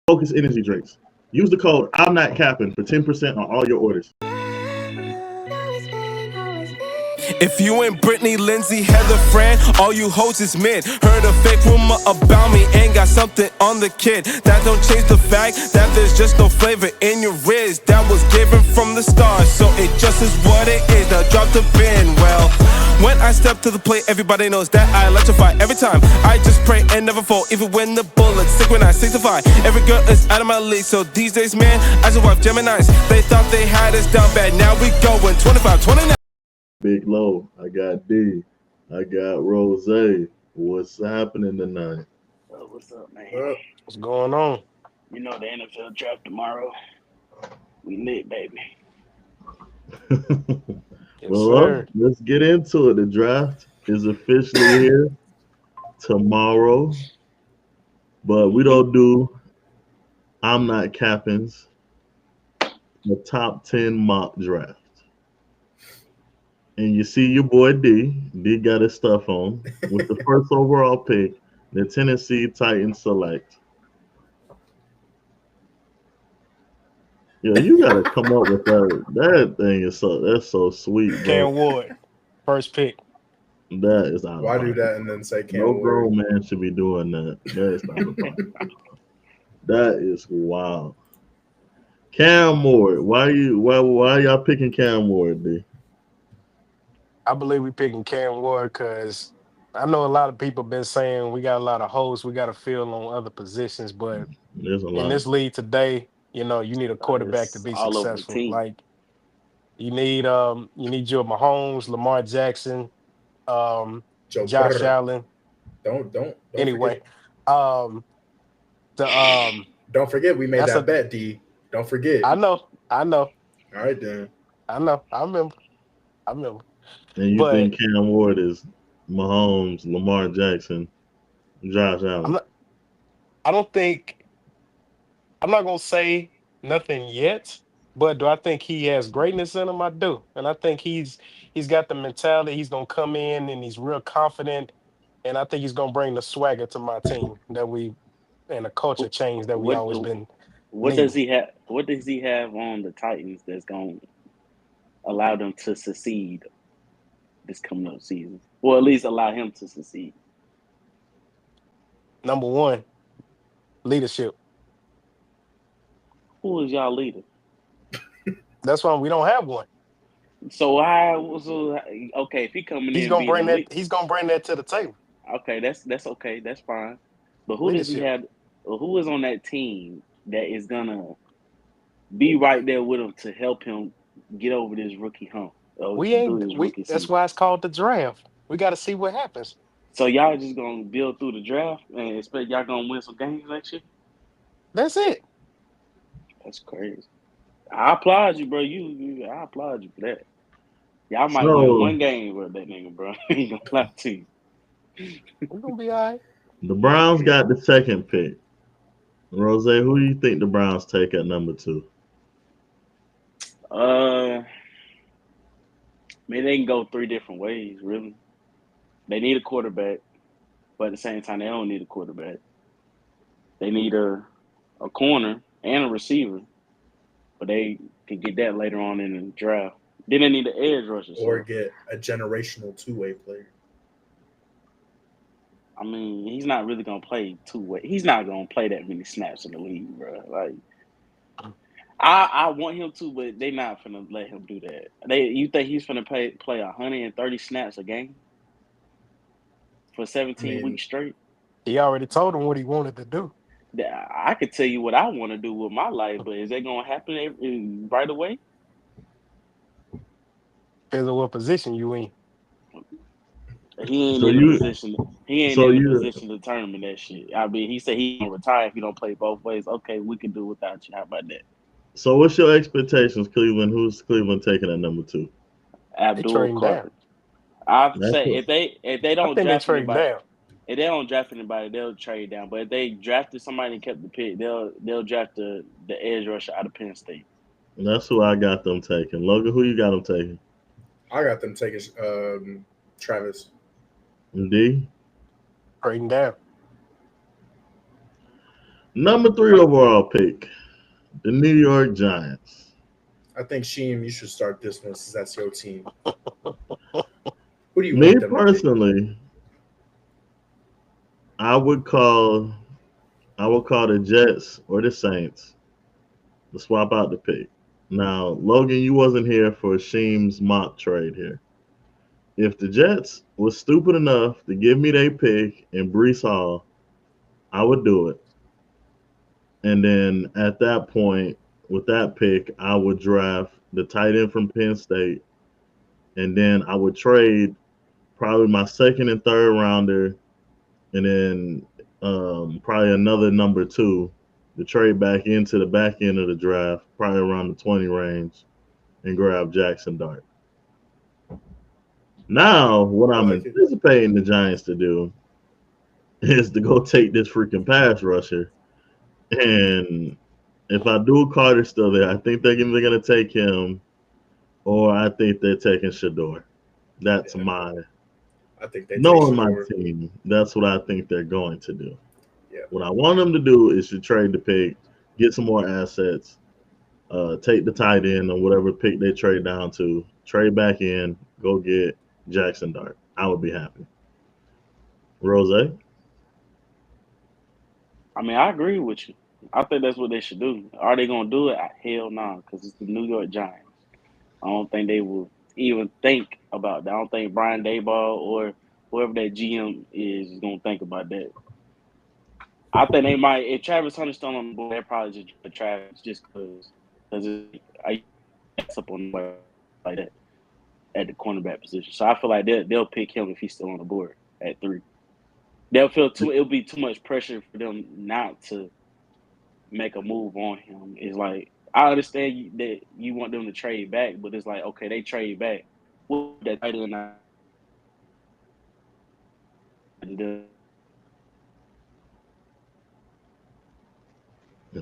Focus energy drinks. Use the code I'm Not Cappin for 10% on all your orders. If you ain't Brittany, Lindsay, Heather, Fran, all you hoes is mid. Heard a fake rumor about me and got something on the kid. That don't change the fact that there's just no flavor in your wrist. That was given from the start, so it just is what it is. Now drop the pin, well, when I step to the plate, everybody knows that I electrify. Every time I just pray and never fall, even when the bullets stick when I sanctify. Every girl is out of my league, so these days, man, I just wife Geminis. They thought they had us down bad, now we going 25, 29. Big Low, I got D, I got Rozay. What's happening tonight? What's up, man? What's going on? You know the NFL draft tomorrow. We lit, baby. Yes, Well, sir. let's get into it. The draft is officially here tomorrow, but we don't do I'm Not Cappin's the top 10 mock draft. And you see your boy D. D got his stuff on with the first overall pick, the Tennessee Titans select. Yeah, you gotta come up with that. That thing is that's so sweet, bro. Cam Ward, first pick. That is out of Why do pocket. that and then say Cam No Ward? grown man should be doing that. That is out of pocket. That is wild. Cam Ward, why y'all picking Cam Ward, D? I believe we picking Cam Ward because I know a lot of people been saying we got a lot of holes we got to fill on other positions, but There's a in lot. this league today, you know, you need a quarterback to It's be all over the successful. team. Like you need Joe Mahomes, Lamar Jackson, Joe Josh Burrow. Allen. Don't Anyway, forget. Don't forget we made that's that bet, D. Don't forget. I know. All right then. I know. I remember. And you But think Cam Ward is Mahomes, Lamar Jackson, Josh Allen? I'm not gonna say nothing yet, but do I think he has greatness in him? I do. And I think he's got the mentality, he's gonna come in and he's real confident, and I think he's gonna bring the swagger to my team and the culture change that we What always been what does needing. he have? What does he have on the Titans that's going to allow them to succeed this coming up season? Or at least allow him to succeed. Number one, leadership. Who is y'all leader? That's why we don't have one. So okay, if he coming He's in gonna being bring a that. leader, He's gonna bring that to the table. okay, that's okay, that's fine. But who does he Leadership. have? Or who is on that team that is gonna be right there with him to help him get over this rookie hump or do this rookie That's season? why it's called the draft. We got to see what happens. So y'all just gonna build through the draft and expect y'all gonna win some games next year? That's it. That's crazy. I applaud you, bro. I applaud you for that. Y'all might win So one game with that nigga, bro. I ain't gonna lie to you. We're gonna be all right. the Browns got the second pick. Rozay, who do you think the Browns take at number 2? Maybe they can go 3 different ways, really. They need a quarterback, but at the same time, they don't need a quarterback. They need a corner and a receiver, but they can get that later on in the draft. Then they need an edge rusher. Or So, get a generational two-way player. I mean, he's not really gonna play 2-way. He's not gonna play that many snaps in the league, bro. Like, I want him to, but they're not finna let him do that. You think he's finna play 130 snaps a game for 17 weeks straight? He already told him what he wanted to do. I could tell you what I want to do with my life, but is that gonna happen right away? Depends on what position you in. He ain't So in a you position. He ain't so in a you position to determine that shit. I mean, he said he gonna retire if he don't play both ways. Okay, we can do without you. How about that? so what's your expectations, Cleveland? Who's Cleveland taking at number 2? They Abdul trading down. Carter. I'd That's say what, if they I don't think they draft trading anybody, down. if they don't draft anybody, they'll trade down. But if they drafted somebody and kept the pick, they'll draft the edge rusher out of Penn State. that's who I got them taking. Logan, who you got them taking? I got them taking Travis. D? Trading down. Number 3 overall pick, the New York Giants. I think Sheem, you should start this one since that's your team. Who do you Me want them to pick? personally, I would call the Jets or the Saints to swap out the pick. Now, Logan, you wasn't here for Sheem's mock trade here. If the Jets was stupid enough to give me their pick and Brees Hall, I would do it. And then at that point, with that pick, I would draft the tight end from Penn State, and then I would trade probably my second and third rounder, and then probably another number 2 to trade back into the back end of the draft, probably around the 20 range, and grab Jaxson Dart. Now, what I I'm like it. anticipating the Giants to do is to go take this freaking pass rusher. And if I do Carter still there, I think they're either going to take him or I think they're taking Shedeur. That's Yeah, my I think they take knowing my Shedeur. team. That's what I think they're going to do. Yeah, What I want them to do is to trade the pick, get some more assets, take the tight end or whatever pick they trade down to, trade back in, go get Jaxson Dart. I would be happy. Rose? I mean, I agree with you. I think that's what they should do. Are they gonna do it? Hell no, because it's the New York Giants. I don't think they will even think about that. I don't think Brian Daboll or whoever that GM is gonna think about that. I think they might. If Travis Hunter's still on the board, they probably just draft Travis just because I up on nobody like that at the cornerback position. So I feel like they'll pick him if he's still on the board at 3. They'll feel too. It'll be too much pressure for them not to make a move on him. It's like I understand that you want them to trade back, but it's like okay, they trade back. What that tight end I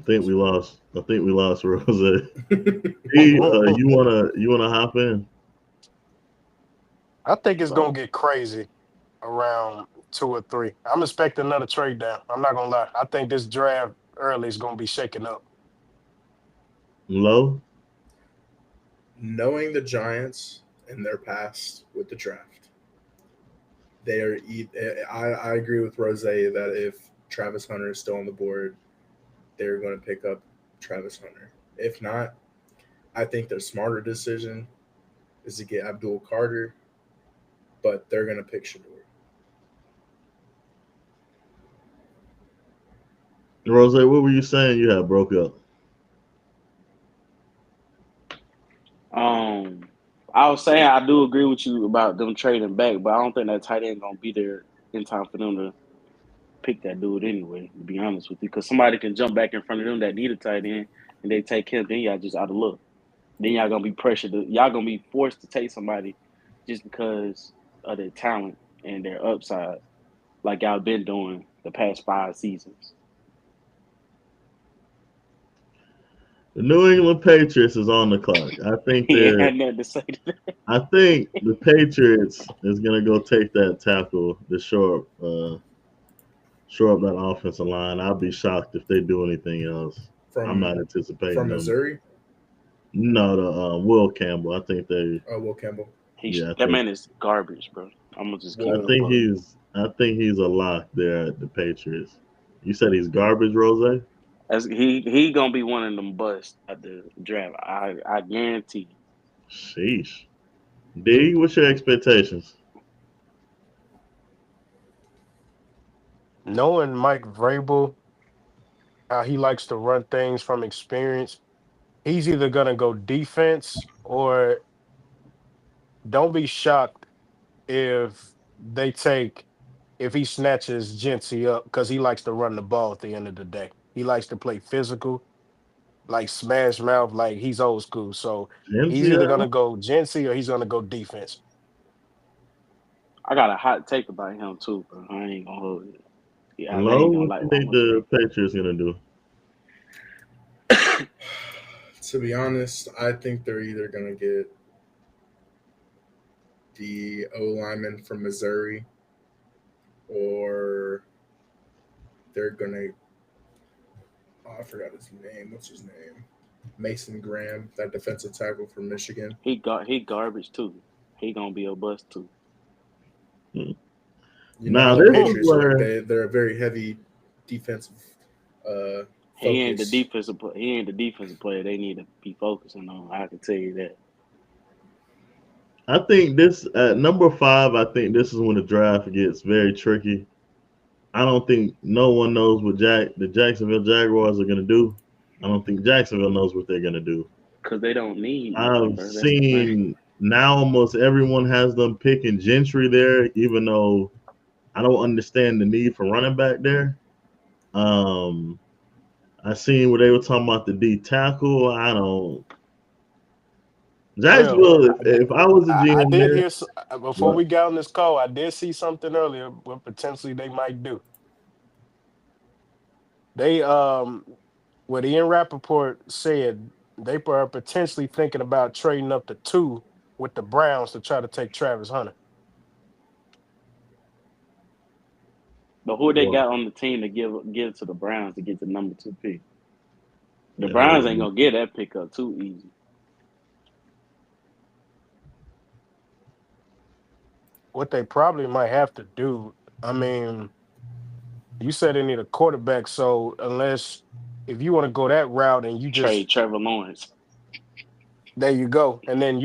think we lost Rose. Hey, you wanna hop in? I think it's So gonna get crazy around 2 or 3. I'm expecting another trade down. I'm not gonna lie. I think this draft early is gonna be shaken up. Low? knowing the Giants and their past with the draft, they are. I agree with Rose that if Travis Hunter is still on the board, they're going to pick up Travis Hunter. If not, I think their smarter decision is to get Abdul Carter, but they're going to pick Shedeur. Rose, what were you saying? You had broke up. I was saying I do agree with you about them trading back, but I don't think that tight end gonna be there in time for them to pick that dude anyway. To be honest with you, because somebody can jump back in front of them that need a tight end, and they take him. Then y'all just out of luck. Then y'all gonna be pressured. Y'all gonna be forced to take somebody just because of their talent and their upside, like y'all been doing the past 5 seasons. The New England Patriots is on the clock. He ain't had nothing to say to that. I think the Patriots is gonna go take that tackle to shore up that offensive line. I'll be shocked if they do anything else. I'm from not anticipating from them. Missouri. No, the Will Campbell. I think they. Will Campbell. Yeah, That man is garbage, bro. I'm gonna just keep I it a Will think buck. he's a lock there at the Patriots. You said he's garbage, Rose. As he gonna be one of them busts at the draft. I guarantee you. Sheesh. D, what's your expectations? Knowing Mike Vrabel, how he likes to run things from experience, he's either gonna go defense or don't be shocked if they take if he snatches Jency up because he likes to run the ball at the end of the day. He likes to play physical, like smash mouth, like he's old school. So he's either MCL? gonna go Jency or he's gonna go defense. I got a hot take about him too, bro. I ain't gonna hold it. Yeah, I Low? ain't gonna What like you what I'm think gonna say. the Patriots gonna do? To be honest, I think they're either going to get the O lineman from Missouri or they're going to I forgot his name. What's his name? Mason Graham, that defensive tackle from Michigan. He garbage too. He gonna be a bust too. You know Now how the this is Patriots are. where They're a very heavy defensive He ain't the focus. defensive. He ain't the defensive player they need to be focusing on. I can tell you that. I think this at number 5. I think this is when the draft gets very tricky. I don't think no one knows what the Jacksonville Jaguars are gonna do. I don't think Jacksonville knows what they're gonna do. Because they don't need nothing, I've bro. That's the thing. seen now almost everyone has them picking Gentry there, even though I don't understand the need for running back there. I seen where they were talking about the D tackle. I don't. Well, Jacksonville, if I was a I GM did there, hear before we got on this call. I did see something earlier what potentially they might do. They what Ian Rappaport said they are potentially thinking about trading up to 2 with the Browns to try to take Travis Hunter. But who they well, got on the team to give to the Browns to get the number 2 pick? The yeah, Browns ain't gonna get that pick up too easy. What they probably might have to do, I mean, you said they need a quarterback, so if you want to go that route and you Trade just Trevor Lawrence. there you go, and then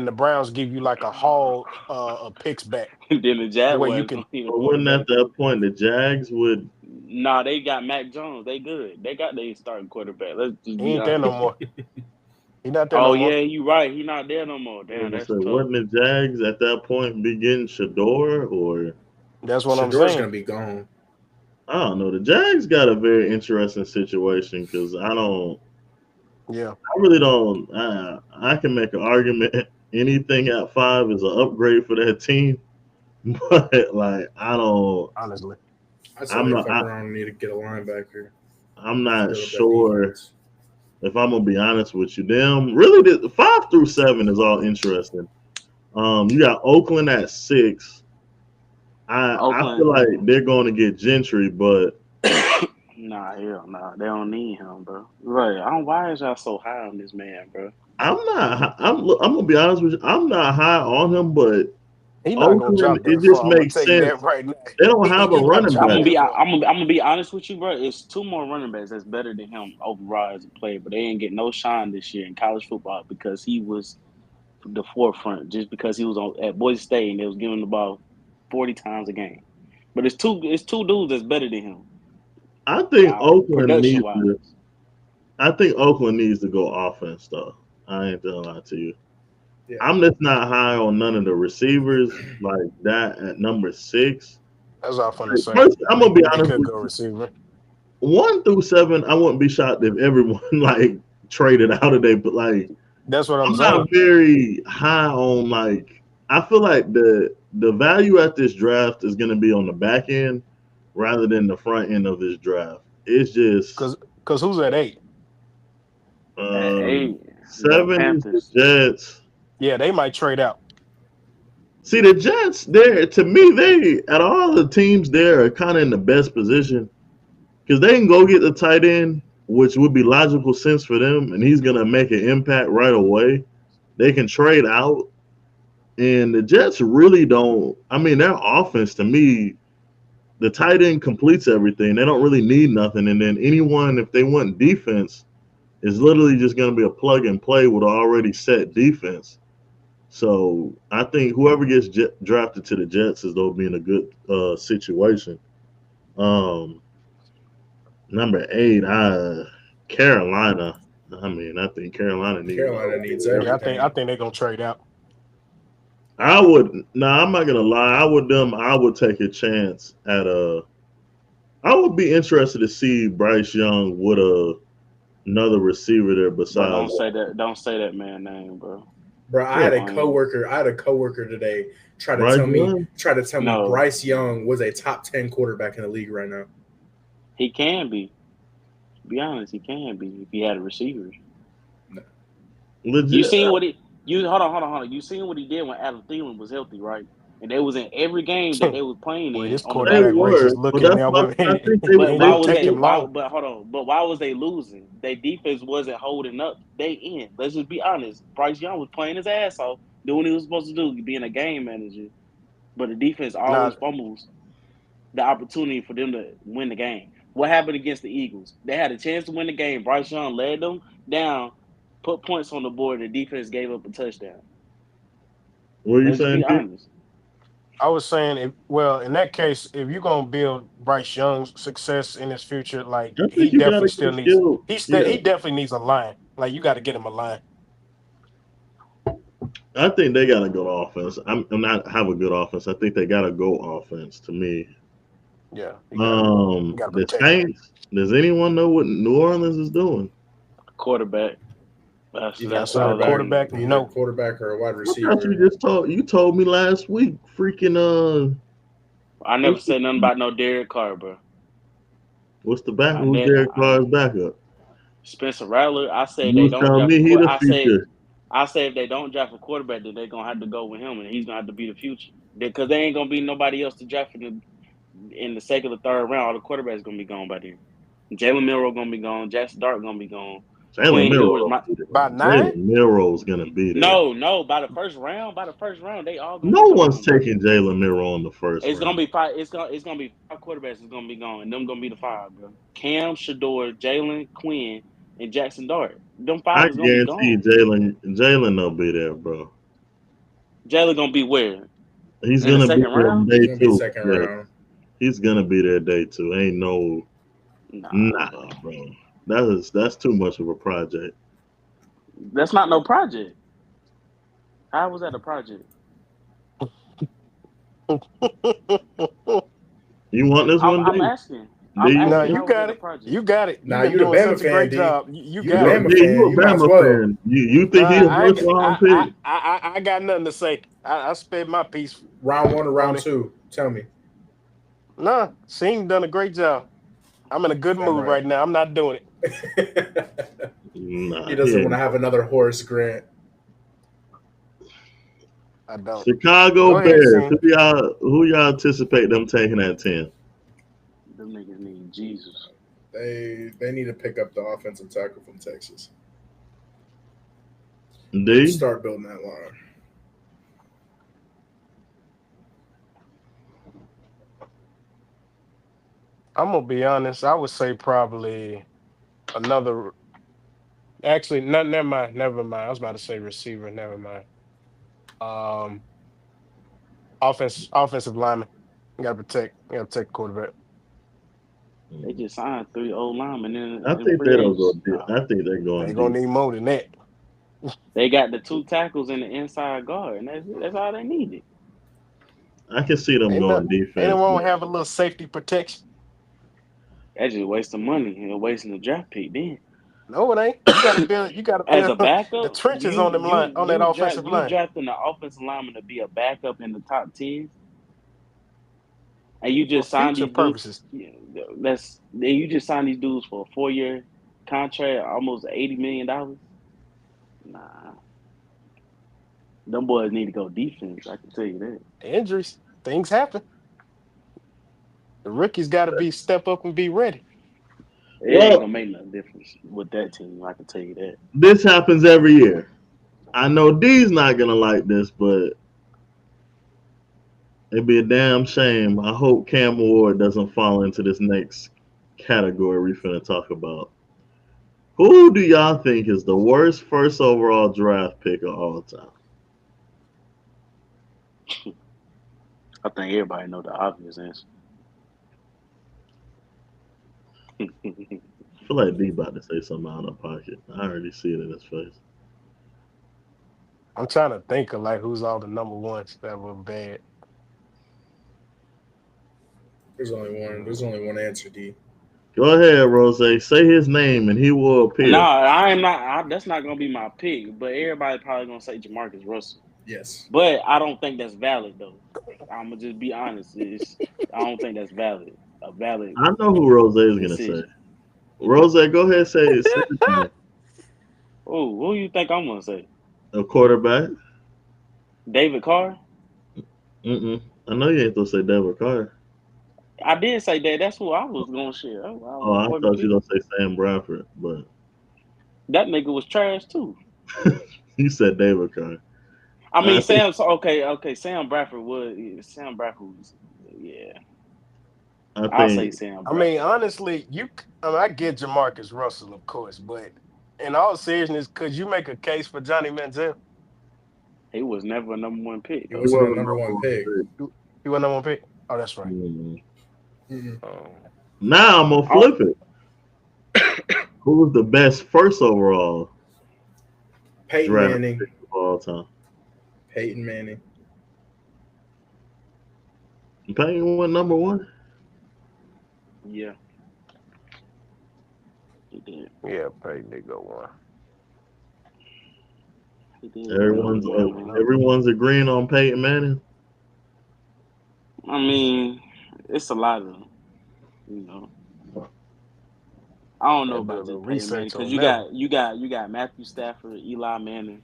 the Browns give you like a haul of picks back Then the where you Jaguars can. don't need a but wouldn't at quarterback. that point the Jags would? Nah, they got Mac Jones. They good. They got their starting quarterback. Let's just He be ain't there no honest. more. He not there Oh no more. yeah, you right. He not there no more. Damn, I that's said, tough. wouldn't the Jags at that point be getting Shedeur or? That's what I'm Shedeur's saying. gonna be gone. I don't know. The Jags got a very interesting situation because Yeah, I really don't. I can make an argument. Anything at 5 is an upgrade for that team, but like I don't. honestly. I say I'm they not. fuck around and need to get a linebacker. I'm not Build up that sure defense. if I'm gonna be honest with you. Them really the 5 through 7 is all interesting. You got Oakland at 6. I feel Oakland. like they're going to get Gentry, but Nah, hell nah. They don't need him, bro. Right. Why is y'all so high on this man, bro? I'm not. I'm gonna be honest with you. I'm not high on him, but He not gonna Oakland, drop it that just far. I'm gonna makes tell you sense. that right now. They don't have a He not running I'm back. gonna dropping be that I'm far. gonna, I'm gonna be honest with you, bro. It's 2 more running backs that's better than him overall as a player, but they ain't get no shine this year in college football because he was the forefront just because he was at Boise State and they was giving him the ball 40 times a game. But it's two dudes that's better than him. I think Oakland Production needs wise. to. I think Oakland needs to go offense, though. I ain't gonna lie to you. Yeah. I'm just not high on none of the receivers like that at number 6. That's all I'm gonna say. First, I'm gonna be They honest could with go you. receiver. 1 through 7, I wouldn't be shocked if everyone like traded out of there, but like That's what I'm I'm not saying. very high on like I feel like the value at this draft is gonna be on the back end rather than the front end of this draft. It's just Cause who's at 8? At 8, the 7 is the Panthers. Jets. Yeah, they might trade out. See the Jets there to me, they at all the teams there are kind of in the best position because they can go get the tight end, which would be logical sense for them, and he's gonna make an impact right away. They can trade out, and the Jets really don't. I mean, their offense to me, the tight end completes everything. They don't really need nothing, and then anyone if they want defense is literally just gonna be a plug and play with an already set defense. So I think whoever gets drafted to the Jets is they'll be in a good situation. Um, Number 8, Carolina. I mean, I think Carolina needs. Carolina needs Yeah, everything. I think they're gonna trade out. I would. Nah, I'm not gonna lie. I would take a chance at a. I would be interested to see Bryce Young with another receiver there But besides. don't say that man name, bro. Bro, I What? had a coworker today try to Bryce tell me Young? No. Bryce Young was a top 10 quarterback in the league right now. He can be. To be honest, he can be if he had a receiver. Legit. You seen what he you hold on. You seen what he did when Adam Thielen was healthy, right? and they was in every game that they was playing Well, in his on the They quarterback back foot. race were, is but looking that's now, why but I it think But ain't why gonna was take they? him long. But hold on. But why was they losing? Their defense wasn't holding up. They in. Let's just be honest. Bryce Young was playing his ass off, doing what he was supposed to do, being a game manager. But the defense Nah, always fumbles the opportunity for them to win the game. What happened against the Eagles? They had a chance to win the game. Bryce Young led them down, put points on the board. The defense gave up a touchdown. what are you Let's just saying, be D? honest. I was saying, well, in that case, if you're gonna build Bryce Young's success in his future, like I he think you gotta definitely get still needs, skilled. he Yeah, definitely needs a line. Like you got to get him a line. I think they gotta go offense. I'm not have a good offense. I think they gotta go offense to me. Yeah, you got to The protect him. Saints. Does anyone know what New Orleans is doing? Quarterback. That's Either that's Outside all of they quarterback, need. quarterback, either no. quarterback or a wide I thought you receiver. just told me last week. Freaking I never what's the, said nothing about no Derek Carr, bro. what's the back? I Who's ne- Derek I, Carr's backup? Spencer Rattler. I said You they was don't telling draft me a he quarter. the future. I say if they don't draft a quarterback, then they're gonna have to go with him, and he's gonna have to be the future. Because there ain't gonna be nobody else to draft in the second or third round. All the quarterbacks gonna be gone by then. Jalen Milroe gonna be gone. Jaxson Dart gonna be gone. Jalen Quinn Ewers, Milroe. By 9, Jalen Milroe's gonna be there. no. By the first round, they all gonna No be one's gone, bro. taking Jalen Milroe in the first It's gonna round. be five. It's gonna be five quarterbacks. Is gonna be gone, and them gonna be the five, bro. Cam, Shedeur, Jalen, Quinn, and Jaxson Dart. Them I five is gonna be guarantee gone. Jalen will be there, bro. Jalen gonna be where He's in the gonna be second there round? He's day gonna be two. second Yeah, round. he's gonna be there day two. Ain't no Nah, nah, bro. bro. That's too much of a project. That's not no project. How was that a project? You want this one, I'm D? asking. D, I'm you no, asking. want you How was got that a it. project? You got it. You've Nah, been you the doing Bama such a fan, great D. job. You You the got it? it. Bama D, you fan. a You might as Bama well. fan. You Nah, think he a I ain't, first round pick? I got nothing to say. I spent my piece Round one or on round it. two? Tell me. Nah, Sheem done a great job. I'm in a good Damn mood right. right now. I'm not doing it. He Nah, he doesn't want to ain't. have another Horace Grant. I don't. Chicago Go ahead, Bears. Sheem. Who y'all anticipate them taking at 10? Them niggas need Jesus. They need to pick up the offensive tackle from Texas. D? Start building that line. I'm gonna be honest. I would say probably another. Actually, no, never mind. Never mind. I was about to say receiver. Never mind. Um, offensive lineman. You gotta protect. You gotta protect the quarterback. They just signed 3 old linemen I in think they free don't go agency. deep. I think they're They going gonna deep. need more than that. They got the 2 tackles and the inside guard, and that's it. That's all they needed. I can see them Ain't no, going ain't no defense. wrong with having a little safety protection. That's just wasting money and wasting the draft pick. Then, No, it ain't. You gotta build. You gotta as build a the backup, trenches on them line on that offensive you line. drafting the offensive lineman to be a backup in the top 10, and you For just signed future these dudes. purposes. You just signed these dudes for a 4-year contract, almost $80 million. Nah, them boys need to go defense. I can tell you that. Injuries, things happen. The rookies got to be step up and be ready. It ain't Well, gonna make no difference with that team. I can tell you that. this happens every year. I know D's not gonna like this, but it'd be a damn shame. I hope Cam Ward doesn't fall into this next category we're finna talk about. Who do y'all think is the worst first overall draft pick of all time? I think everybody know the obvious answer. I feel like D about to say something out of pocket. I already see it in his face. I'm trying to think of like who's all the number ones that were bad. There's only one. There's only one answer, D. Go ahead, Rozay. Say his name and he will No, appear. I am not. That's not gonna be my pick. But everybody probably gonna say Jamarcus Russell. Yes. But I don't think that's valid though. I'm gonna just be honest. I don't think that's a valid I know who Rozay is gonna say. decision. Rozay, go ahead, say his name. Oh, who you think I'm gonna say? A quarterback. David Carr? I know you ain't gonna say Devin Carter. I did say that. That's who I was going to share. Oh, I thought you were gonna say Sam Bradford, but that nigga was trash too. you said David Carter. I mean, I think Sam. Okay. Sam Bradford was. Yeah, I I'll say think Sam I mean, Bradford. honestly, I get Jamarcus Russell, of course, but in all seriousness, could you make a case for Johnny Manziel? He was never a number one pick He though. he wasn't a wasn't number number one one pick. pick. He was number one pick. Oh, that's right. Mhm. Mm-mm. Now I'm gonna flip it. Who was the best first overall Peyton draft Manning. pick of all time? Peyton Manning. Payne went number one. Yeah, he did. Yeah, Peyton did go one. He did go number Everyone's one, man. everyone's agreeing on Peyton Manning. I mean, it's a lot of I don't know Gotta do a about little just Peyton Manning research because on that one. you got Matthew Stafford, Eli Manning,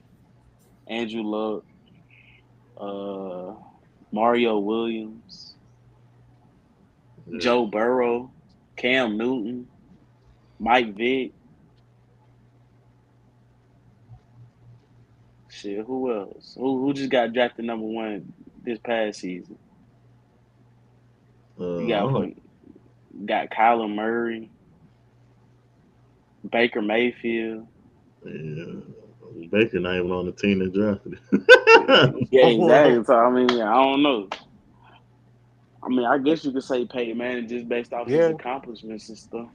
Andrew Luck, uh, Mario Williams, Yeah. Joe Burrow, Cam Newton, Mike Vick. Shit, who else? Who just got drafted number one this past season? You I don't know. got Kyler Murray, Baker Mayfield. Yeah. Baker not even on the team that drafted Yeah, exactly. So I mean, I don't know. I mean, I guess you could say Peyton Manning just based off his Yeah, accomplishments and stuff.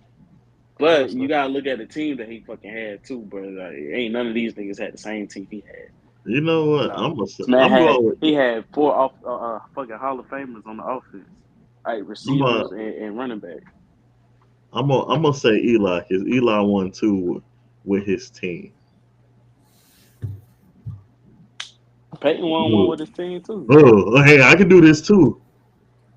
But you honestly. gotta look at the team that he fucking had too, bro. Like, ain't none of these niggas had the same team he had. You know what? No. This man I'm going with he had four fucking Hall of Famers on the offense, like I'm receivers and running back. I'm gonna say Eli because Eli won two with his team. Peyton won one with his team too. Oh, hey, I can do this too.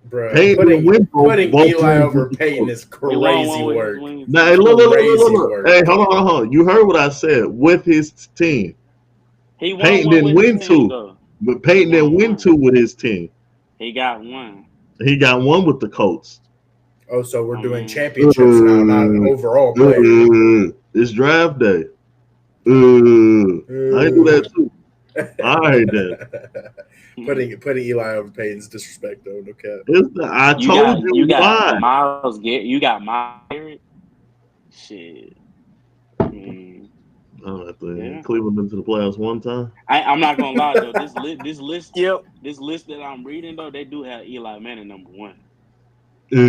Bruh, Peyton didn't win putting both Eli wins over with the Peyton Colts. is He won crazy one with his work. wings. Now, hey, look. Crazy work. Hey, hold on. You heard what I said with his team. He won Peyton one didn't with his win team two, though. but He Peyton didn't won win one. two with his team. He got one. He got one with the Colts. Oh, so we're I doing mean, championships now, not an overall player. It's draft day. I do that too. All right then. Putting Eli over Peyton's disrespect though. No cap. I told you why. You got Miles Garrett. Shit. Yeah. Cleveland into the playoffs one time. I'm not gonna lie though. This Yep. list that I'm reading though, they do have Eli Manning number one. All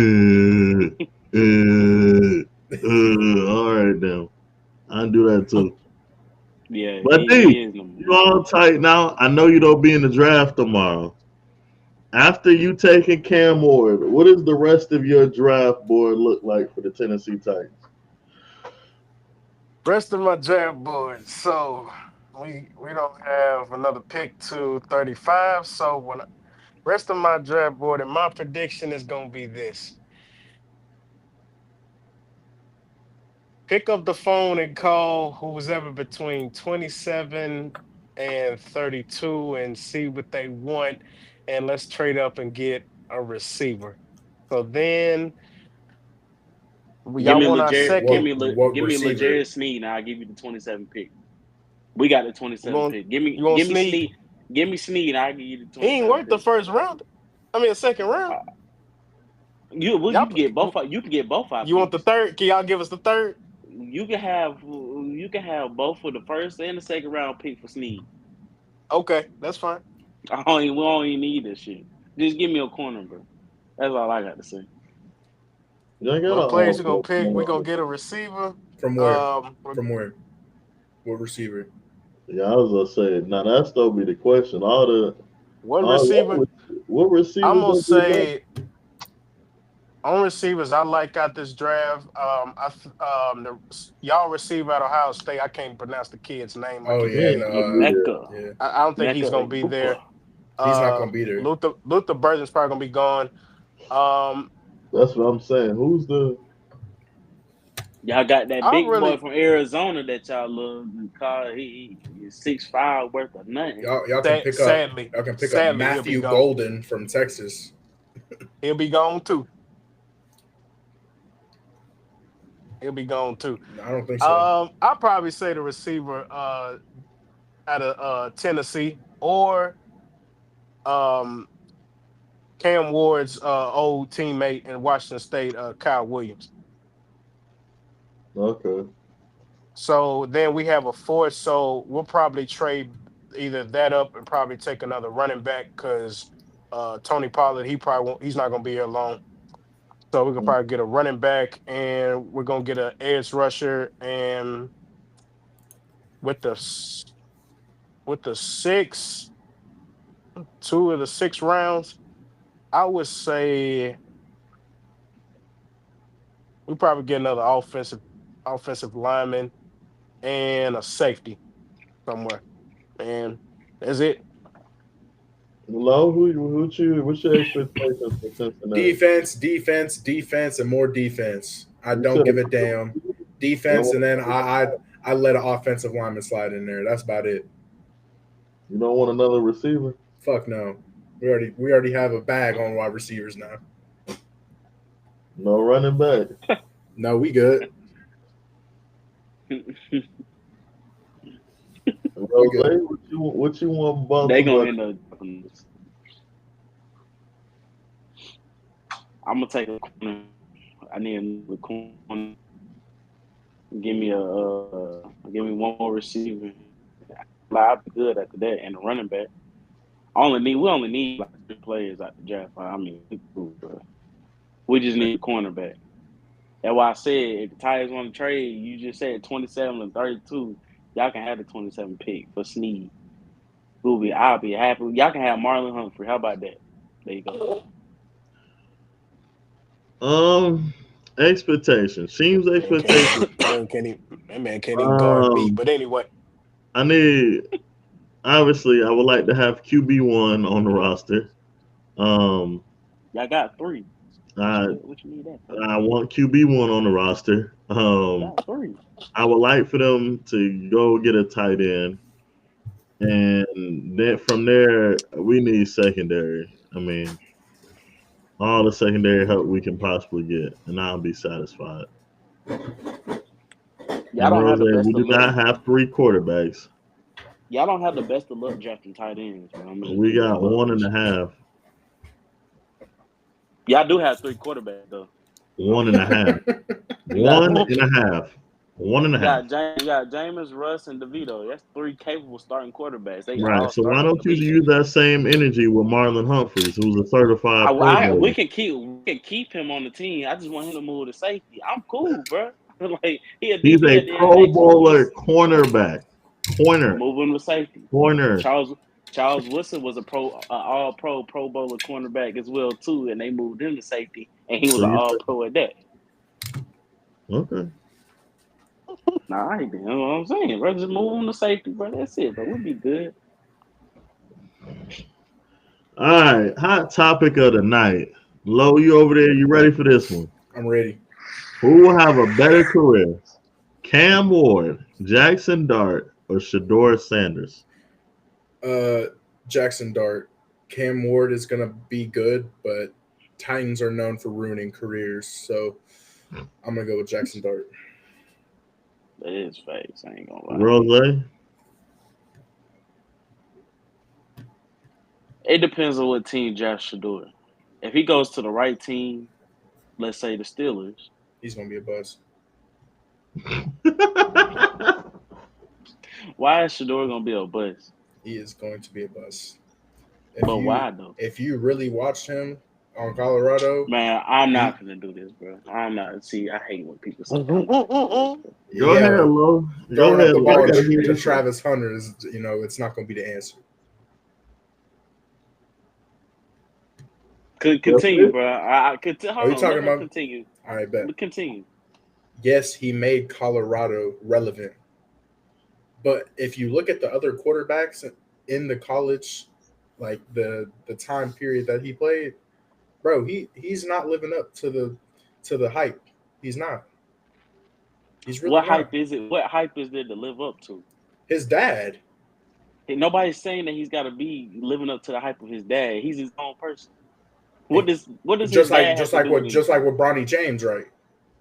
right then. I do that too. Yeah, But he is number you one. all tight now. I know you don't be in the draft tomorrow. After you taking Cam Ward, what does the rest of your draft board look like for the Tennessee Titans? Rest of my draft board. So we don't have another pick to 35. So rest of my draft board and my prediction is gonna be this. Pick up the phone and call who's ever between 27 and 32 and see what they want. And let's trade up and get a receiver. So then Give y'all me want our second. What give me receiver? Legere Sneed, and I'll give you the 27 pick. We got the 27 pick. Give me Snead? Sneed. Give me Sneed, I'll give you the 27 He ain't worth the pick. first round. I mean, a second round. You can get both. You can get both. You want the third? Can y'all give us the third? You can have both for the first and the second round pick for Sneed. Okay, that's fine. We don't even need this shit. Just give me a corner, bro. That's all I got to say. Well, players are gonna pick. We're gonna get a receiver. From where? From where? What receiver? Yeah, I was gonna say. Now that's gonna be the question. What receiver? What receiver? I'm gonna say on receivers I like out this draft. Y'all receiver at Ohio State. I can't pronounce the kid's name. Oh yeah, Mecca. I don't think he's gonna be there. He's not gonna be there. Luther Burden's probably gonna be gone. That's what I'm saying. Who's the? Y'all got that I big boy really from Arizona that y'all love. He's 6'5", worth of nothing. Y'all can pick up sadly he'll be Matthew gone. Golden from Texas. He'll be gone too. He'll be gone too. I don't think so. I'll probably say the receiver out of Tennessee or um Cam Ward's old teammate in Washington State, Kyle Williams. Okay. So then we have a fourth. So we'll probably trade either that up and probably take another running back because Tony Pollard, he's not gonna be here long. So we can probably get a running back and we're gonna get an edge rusher, and with the six, 2 of the 6 rounds, I would say we probably get another offensive lineman and a safety somewhere. And that's it. Low, what's your expectations for Cincinnati? Defense, and more defense. I You don't said give a damn. Defense, and then I let an offensive lineman slide in there. That's about it. you don't want another receiver? Fuck no. We already have a bag on wide receivers now. No running back. No, we good. Rozay, what you want They Baltimore? gonna end up. I'm gonna take a corner. I need another corner. Give me one more receiver. I'll be good after that, and a running back. We only need like 3 players out the draft. I mean, we just need a cornerback. That's why I said if the Tigers want to trade, you just said 27 and 32. Y'all can have the 27 pick for Snead. I'll be happy. Y'all can have Marlon Humphrey. How about that? There you go. Expectations. Sheem's expectations. That man can't even guard me. But anyway, I need. Obviously, I would like to have QB1 on the roster. Y'all got 3. I What you need that for? I want QB1 on the roster. Got 3. I would like for them to go get a tight end, and then from there we need secondary. I mean, all the secondary help we can possibly get, and I'll be satisfied. Y'all don't have the best we of do not luck. have 3 quarterbacks. Y'all don't have the best of luck drafting tight ends. We got 1.5. Y'all do have 3 quarterbacks though. 1.5. You got 1.5. 1.5. You got Jameis, Russ, and DeVito. That's 3 capable starting quarterbacks. They Right. all So why starting don't for you the league. use that same energy with Marlon Humphreys, who's a certified Pro Bowler? We can keep him on the team. I just want him to move to safety. I'm cool, bro. Like he's a Pro Bowler cornerback. Move him to safety. Corner. Charles Woodson was a all Pro Bowler cornerback as well too, and they moved him to safety, and he was an All Pro at that. Okay. Nah, I ain't doing what I'm saying, bro. Just move him to safety, bro. That's it, bro. We'll be good. All right. Hot topic of the night. Lo, you over there? You ready for this one? I'm ready. Who will have a better career? Cam Ward, Jaxson Dart, or Shedeur Sanders? Jaxson Dart. Cam Ward is gonna be good, but Titans are known for ruining careers, so I'm gonna go with Jaxson Dart. That is face. I ain't gonna lie. Rozay? It depends on what team drafts Shedeur. If he goes to the right team, let's say the Steelers, he's gonna be a bust. Why is Shedeur gonna be a bust? He is going to be a bust. Why though? If you really watched him on Colorado, man, I'm not gonna do this, bro. I'm not. See, I hate when people say. Go ahead, Lo. Throwing up the ball to Travis Hunter is, it's not going to be the answer. Continue, bro. I could. Are you talking about? Continue. All right, bet. Continue. Yes, he made Colorado relevant, but if you look at the other quarterbacks in the college, like the time period that he played, bro, he's not living up to the hype. He's not. He's really What not. hype is it? What hype is there to live up to? His dad. And nobody's saying that he's got to be living up to the hype of his dad. He's his own person. What does his dad have to do with just like anything? with Bronny James, right?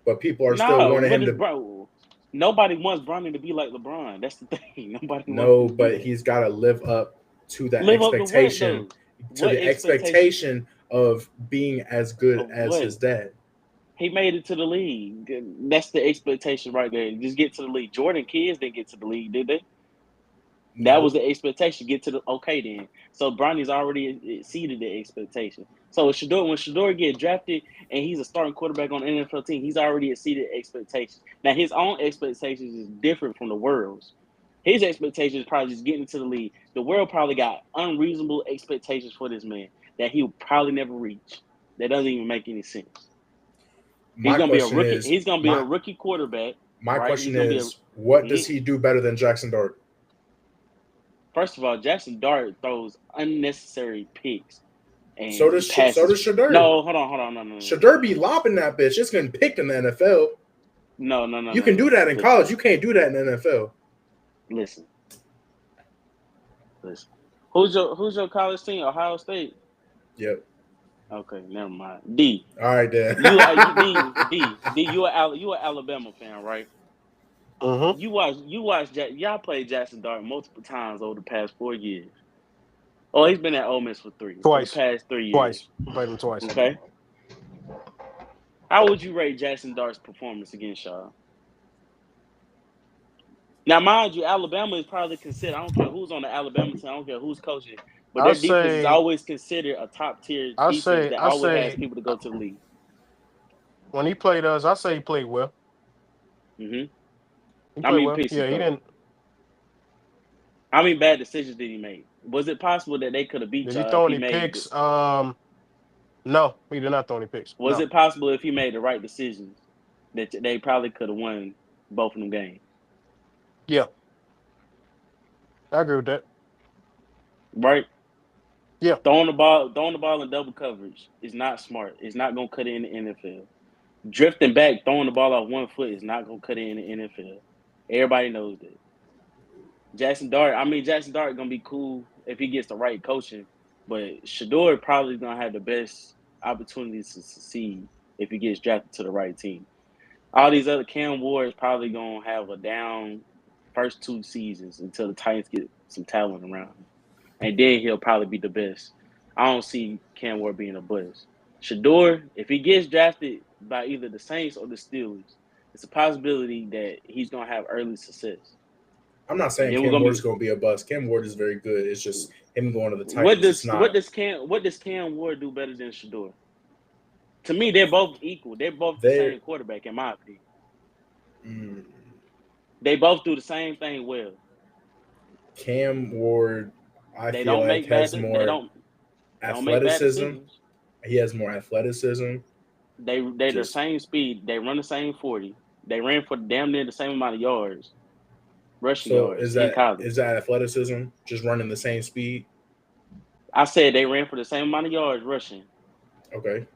But people are still No, wanting what him is to. bro? Nobody wants Bronny to be like LeBron. That's the thing. Nobody wants No, him to do but that. he's got to live up to that Live up to what expectation, though? What expectation of being as good of as what? his dad. He made it to the league. That's the expectation right there. Just get to the league. Jordan kids didn't get to the league, did they? That was No, the expectation. Get to the okay then. So Bronny's already exceeded the expectation. So when Shedeur get drafted and he's a starting quarterback on the NFL team, he's already exceeded expectations. Now his own expectations is different from the world's. His expectations is probably just getting to the league. The world probably got unreasonable expectations for this man that he'll probably never reach. That doesn't even make any sense. He's my gonna be a question rookie. is He's gonna be a rookie quarterback, my right? question He's gonna be a. is what does Mhm. he do better than Jaxson Dart? First of all, Jaxson Dart throws unnecessary picks So and does passes. Shedeur. No, hold on, Shedeur be lobbing that bitch. It's getting picked in the NFL. no. You can do that in Listen, college. You can't do that in the NFL. listen. Who's your college team? Ohio State. Yep. Okay, never mind. D. All right then. You a Alabama fan, right? Mm-hmm. Y'all played Jaxson Dart multiple times over the past 4 years. Oh, he's been at Ole Miss for the Twice. past 3 Twice. years. We played him twice. Okay. How would you rate Jaxson Dart's performance against y'all? Now, mind you, Alabama is probably considered. I don't care who's on the Alabama team. I don't care who's coaching, but I their defense is say, always considered a top tier I defense say, that I always has say, people to go to the league. when he played us, I say he played well. hmm He How played many well. picks he Yeah, he throw? didn't. How many bad decisions did he make? Was it possible that they could have beat Did he y'all if throw he any made? picks? No, he did not throw any picks. Was No. it possible if he made the right decisions that they probably could have won both of them games? Yeah, I agree with that. Right? Yeah. Throwing the ball in double coverage is not smart. It's not gonna cut it in the NFL. Drifting back, throwing the ball off 1 foot is not gonna cut it in the NFL. Everybody knows that. Jaxson Dart gonna be cool if he gets the right coaching, but Shedeur probably gonna have the best opportunities to succeed if he gets drafted to the right team. All these other Cam Ward is probably gonna have a down first 2 seasons until the Titans get some talent around him, and then he'll probably be the best. I don't see Cam Ward being a bust. Shedeur, if he gets drafted by either the Saints or the Steelers, it's a possibility that he's gonna have early success. I'm not And saying then we're Cam gonna Ward's be going to be a bust. Cam Ward is very good. It's just him going to the what Titans. It's does not. what does Cam Ward do better than Shedeur? To me, they're both equal. They're both the They're same quarterback, in my opinion. mm, They both do the same thing well. Cam Ward. I They feel don't like make bad. has They more don't make bad athleticism. decisions. He has more athleticism. They're the Just same speed. They run the same 40. They ran for damn near the same amount of yards, rushing so yards in college. is that athleticism? Just running the same speed. I said they ran for the same amount of yards rushing. Okay,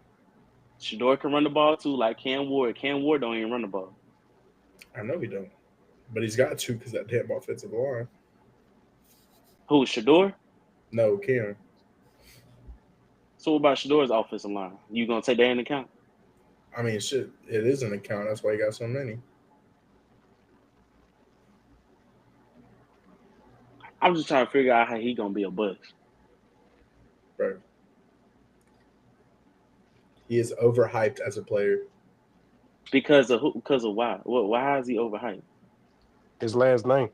Shedeur can run the ball too, like Cam Ward. Cam Ward don't even run the ball. I know he don't, but he's got to because that damn offensive line. Who, Shedeur? No, Cam. So what about Shedeur's offensive line? You gonna take that into account? I mean, shit, it is an account. That's why he got so many. I'm just trying to figure out how he gonna be a bust. Bro. He is overhyped as a player. Because of who? Because of why? Why is he overhyped? His last name.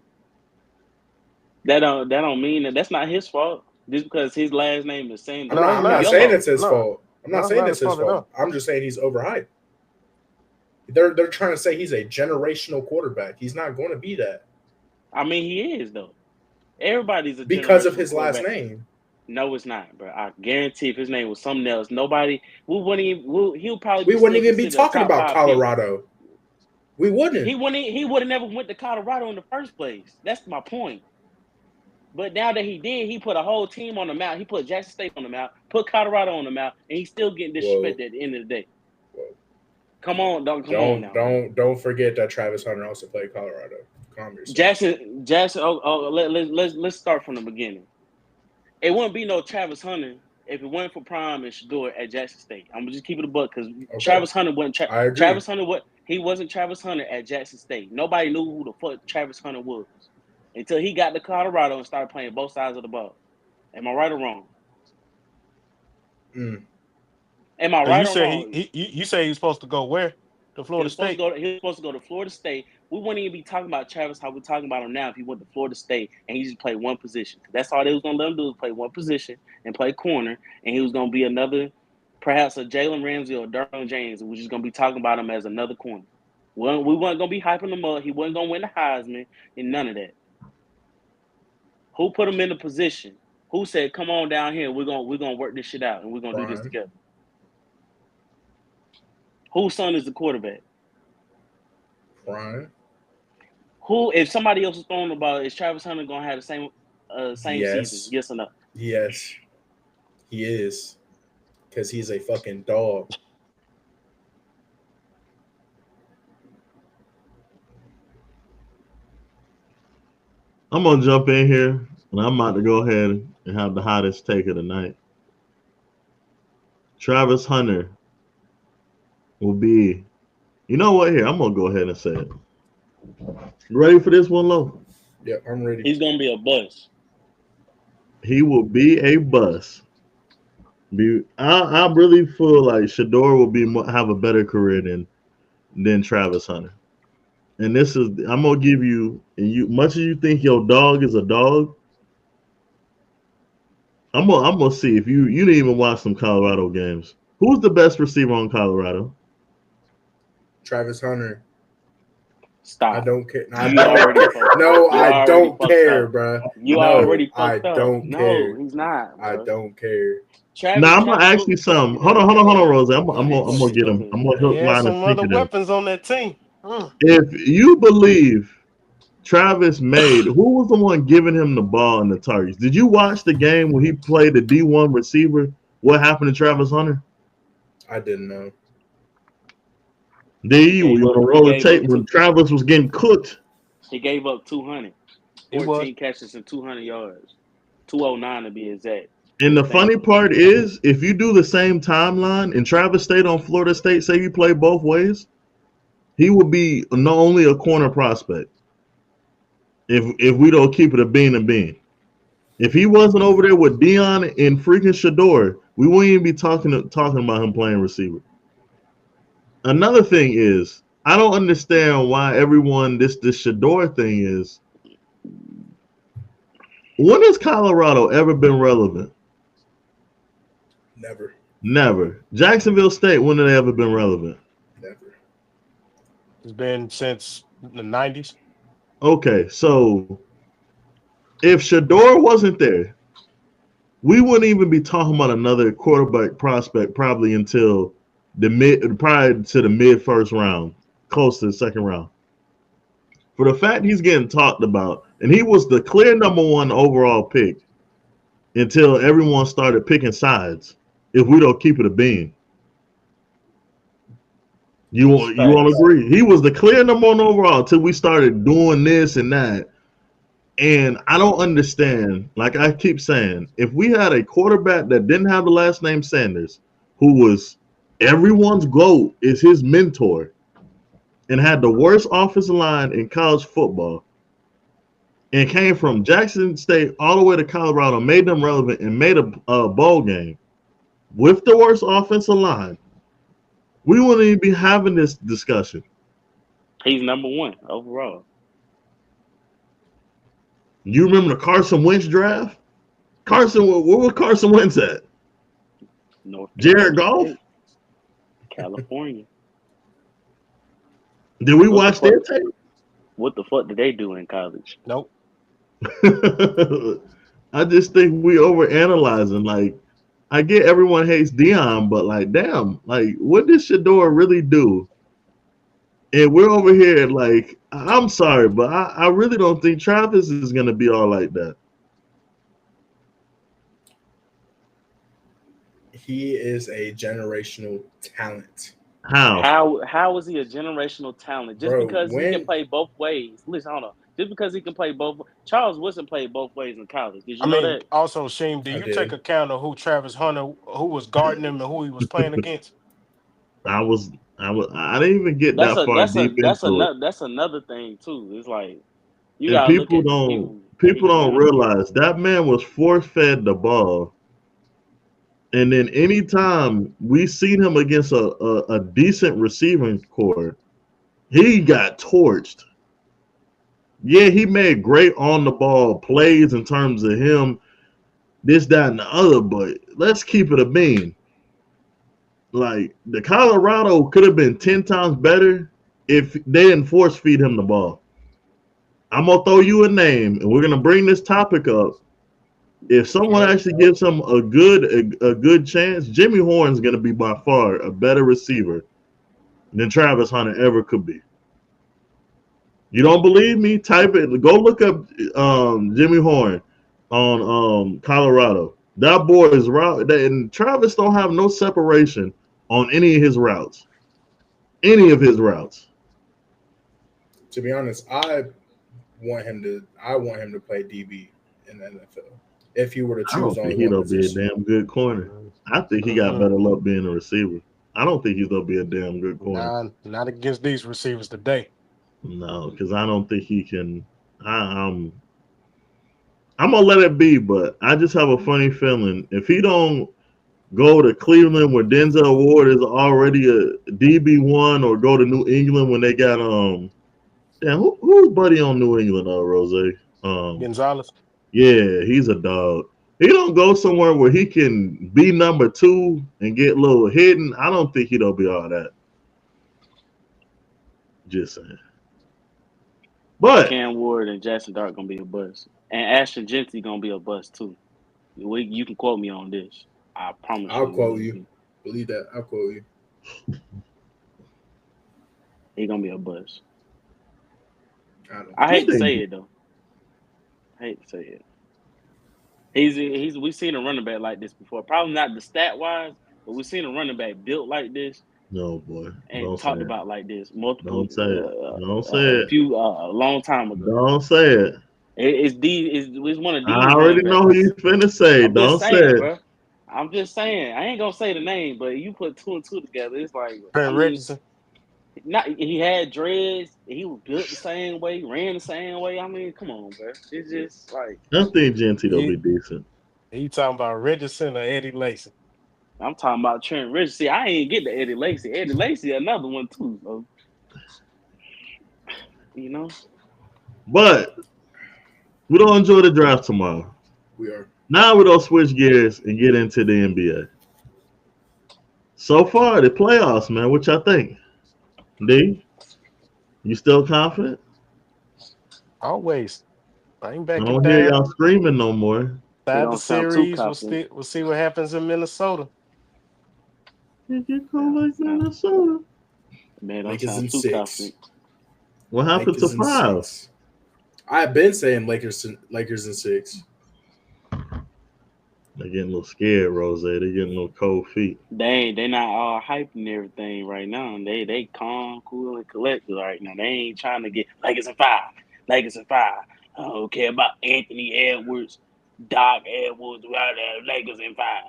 That don't mean that's not his fault. Just because his last name is Sanders. No, it's I'm not not. saying Yellow. it's his No. fault. I'm not No, it's saying not it's his his fault at all. fault. I'm just saying he's overhyped. They're trying to say he's a generational quarterback. He's not going to be that I mean, he is though. Everybody's a because of generational his last quarterback. name. No, it's not, bro. I guarantee if his name was something else, nobody he'll probably We be wouldn't still even be considered a talking top about 5 pick. Colorado. We wouldn't. He would have never went to Colorado in the first place. That's my point. But now that he did, he put a whole team on the map. He put Jackson State on the map, put Colorado on the map, and he's still getting Whoa. disrespected at the end of the day. Whoa. Come on, dog. Come on now. Don't forget that Travis Hunter also played Colorado. Calm yourself. Jaxson. Let's start from the beginning. It wouldn't be no Travis Hunter if it wasn't for Prime and Shedeur at Jackson State. I'm gonna just keep it a buck because Travis Hunter wasn't. I agree. Travis Hunter he wasn't Travis Hunter at Jackson State. Nobody knew who the fuck Travis Hunter was until he got to Colorado and started playing both sides of the ball. Am I right or wrong? Am I right or wrong? You say he's supposed to go where? To Florida State? He was supposed to go to Florida State. We wouldn't even be talking about Travis how we're talking about him now if he went to Florida State and he just played one position. That's all they was going to let him do is play one position and play corner, and he was going to be another, perhaps a Jalen Ramsey or Derwin James, and we're just going to be talking about him as another corner. We weren't going to be hyping him up. He wasn't going to win the Heisman and none of that. Who put him in the position? Who said, come on down here, we're gonna work this shit out and we're going to do this together? Whose son is the quarterback? Prime. Who, if somebody else is throwing the ball, is Travis Hunter going to have the same season? Yes or no? Yes, he is. Because he's a fucking dog. I'm going to jump in here, and I'm about to go ahead and have the hottest take of the night. Travis Hunter will be, you know what, here, I'm going to go ahead and say it. You ready for this one, Lo? Yep, I'm ready. He's going to be a bust. He will be a bust. I really feel like Shedeur will have a better career than Travis Hunter. And this is, I'm going to give you, much as you think your dog is a dog, I'm gonna see if you didn't even watch some Colorado games. Who's the best receiver on Colorado? Travis Hunter. Stop. I don't care. I don't care, bro. Already fucked up. I don't care. No, he's not. Bro. I don't care. Now I'm gonna ask you something. Hold on, Rozay. I'm gonna get him. I'm gonna hook line and some other weapons on that team. If you believe Travis made, who was the one giving him the ball and the targets? Did you watch the game when he played the D1 receiver? What happened to Travis Hunter? I didn't know. You on a roll of tape when Travis was getting cooked. He gave up 200. 14 catches and 200 yards. 209 to be exact. And the funny part is, if you do the same timeline and Travis stayed on Florida State, say you play both ways, he would be not only a corner prospect. If we don't keep it a bean and bean. If he wasn't over there with Dion and freaking Shedeur, we wouldn't even be talking about him playing receiver. Another thing is, I don't understand why everyone this Shedeur thing is. When has Colorado ever been relevant? Never. Jacksonville State, when have they ever been relevant? Never. It's been since the 90s. Okay, so if Shedeur wasn't there, we wouldn't even be talking about another quarterback prospect probably until the mid first round, close to the second round. For the fact he's getting talked about, and he was the clear number one overall pick until everyone started picking sides. If we don't keep it a bean, you won't agree. He was the clear number one overall until we started doing this and that. And I don't understand. Like I keep saying, if we had a quarterback that didn't have the last name Sanders, who was everyone's GOAT, is his mentor, and had the worst offensive line in college football, and came from Jackson State all the way to Colorado, made them relevant, and made a bowl game with the worst offensive line, we wouldn't even be having this discussion. He's number one overall. You remember the Carson Wentz draft? Where was Carson Wentz at? Jared Goff? California. Did we watch their tape? What the fuck did they do in college? Nope. I just think we overanalyzing. Like, I get everyone hates Dion, but like, damn, like, what did Shedeur really do? And we're over here like, I'm sorry, but I really don't think Travis is going to be all like that. He is a generational talent. How is he a generational talent? Just Bro, because he can when play both ways. Listen, hold on. Just because he can play both. Charles Woodson played both ways in college. Did I you know mean, that? also, Sheem, do I you take did. account of who Travis Hunter, who was guarding him, and who he was playing against? I didn't even get that far deep into it. That's another thing too. It's like you And gotta look at the people that people he's don't going against. realize that man was force fed the ball. And then anytime we seen him against a decent receiving core, he got torched. Yeah, he made great on the ball plays in terms of him, this, that, and the other, but let's keep it a bean. Like the Colorado could have been 10 times better if they didn't force feed him the ball. I'm gonna throw you a name, and we're gonna bring this topic up. If someone actually gives him a good chance, Jimmy Horn's gonna be by far a better receiver than Travis Hunter ever could be. You don't believe me? Type it. Go look up Jimmy Horn on Colorado. That boy is route, and Travis don't have no separation on any of his routes. Any of his routes. To be honest, I want him to play DB in the NFL. If he were to I don't choose think only he'll one be a position. damn good corner. I think he got better luck being a receiver. I don't think he's gonna be a damn good corner. Nah, not against these receivers today. No, because I don't think he can. I'm gonna let it be, but I just have a funny feeling if he don't go to Cleveland where Denzel Ward is already a DB1, or go to New England when they got who's buddy on New England, Rozay? Gonzalez. Yeah, he's a dog. He don't go somewhere where he can be number 2 and get a little hidden. I don't think he don't be all that. Just saying. But Cam Ward and Jaxson Dart gonna be a bust, and Ashton Gentry gonna be a bust too. You can quote me on this. I promise I'll you. quote you. Believe that. I'll quote you. He gonna be a bust. I don't. I hate to say it though. I hate to say it. We've seen a running back like this before. Probably not the stat wise, but we've seen a running back built like this no, boy, and don't talked say about like this multiple Don't say it. Don't say a it. few a long time ago. Don't say it. It's one of these I already running know backs. who you finna say. I'm just Don't say saying, it. bro. I'm just saying. I ain't gonna say the name, but you put 2 and 2 together. It's like, I Trent mean, Richardson. not he had dreads. He was built the same way, ran the same way. I mean, come on, bro. It's just like I think Genty will be He, decent. he talking about Richardson or Eddie Lacy. I'm talking about Trent Rich. See, I ain't get the Eddie Lacy. Eddie Lacy, another one too. So, you know, But we don't enjoy the draft tomorrow. We are. Now we don't switch gears and get into the NBA. So far, the playoffs, man. What y'all think? D, you still confident? Always. I ain't I backing don't hear down. y'all screaming no more. they Side the don't sound too series. confident. We'll see what happens in Minnesota. Did you call like Minnesota? Man, don't Lakers sound in too 6. confident. What happened Lakers to in 5? 6. I've been saying Lakers in 6. They're getting a little scared, Rose. They're getting a little cold feet. They not all hyping everything right now. They calm, cool, and collected right now. They ain't trying to get Lakers in 5. Lakers in 5. I don't care about Anthony Edwards, Doc Edwards, Lakers in 5.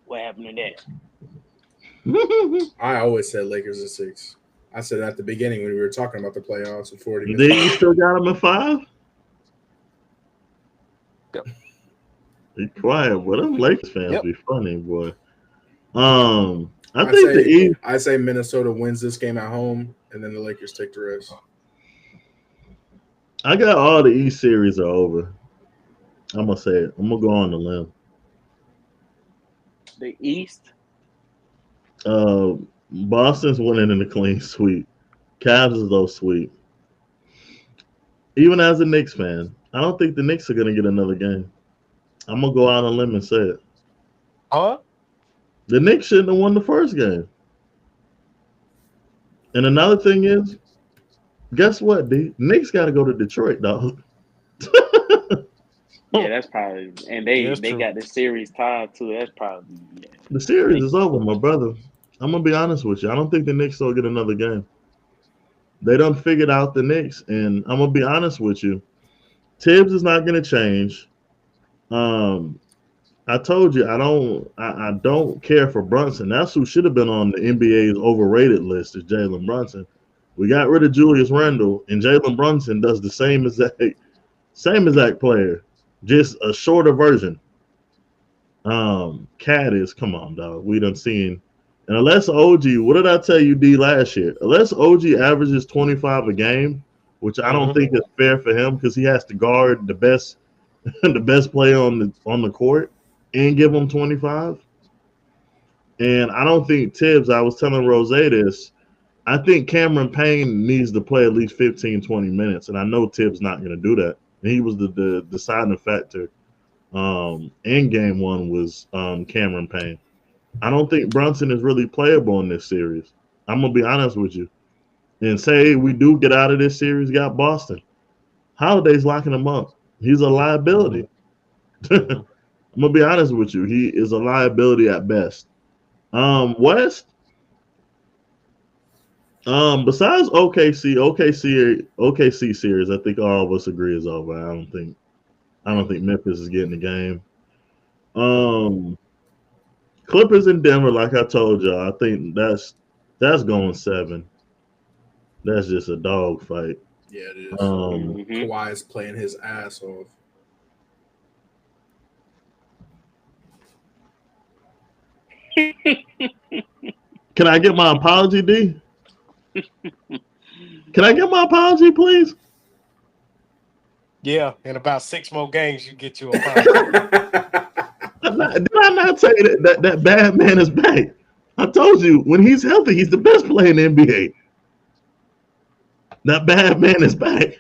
What happened to that? I always said Lakers in 6. I said at the beginning when we were talking about the playoffs with 40 Then minutes. you still got them at 5? Yep. Be quiet, boy. Them Lakers fans Yep. be funny, boy. I say Minnesota wins this game at home, and then the Lakers take the rest. I got all the East series are over. I'm gonna say it. I'm gonna go on the limb. The East. Boston's winning in the clean sweep. Cavs is though sweep. Even as a Knicks fan, I don't think the Knicks are gonna get another game. I'm gonna go out on a limb and say it. Huh? The Knicks shouldn't have won the first game. And another thing is, guess what, D? Knicks got to go to Detroit, dog. Yeah, that's probably, and they That's true. got the series tied too. That's probably The series is over, my brother. I'm gonna be honest with you. I don't think the Knicks will get another game. They done figured out the Knicks, and I'm gonna be honest with you. Tibbs is not gonna change. Um, I told you I don't care for Brunson. That's who should have been on the NBA's overrated list is Jalen Brunson. We got rid of Julius Randle, and Jalen Brunson does the same exact player, just a shorter version. Cat is come on, dog. We done seen, and unless OG, what did I tell you, D, last year? Unless OG averages 25 a game, which I don't think is fair for him because he has to guard the best the best player on the court and give him 25. And I don't think Tibbs. I was telling Rozay this. I think Cameron Payne needs to play at least 15, 20 minutes, and I know Tibbs not going to do that. And he was the deciding factor. In game one was Cameron Payne. I don't think Brunson is really playable in this series. I'm gonna be honest with you. And say we do get out of this series, got Boston. Holiday's locking him up. He's a liability. I'm gonna be honest with you. He is a liability at best. West. Besides OKC series, I think all of us agree is over. I don't think Memphis is getting the game. Clippers in Denver, like I told y'all, I think that's going 7. That's just a dog fight. Yeah, it is. Kawhi is playing his ass off. Can I get my apology, D? Can I get my apology, please? Yeah, in about 6 more games, you get your apology. Did I not say that bad man is back? I told you, when he's healthy, he's the best player in the NBA. That bad man is back.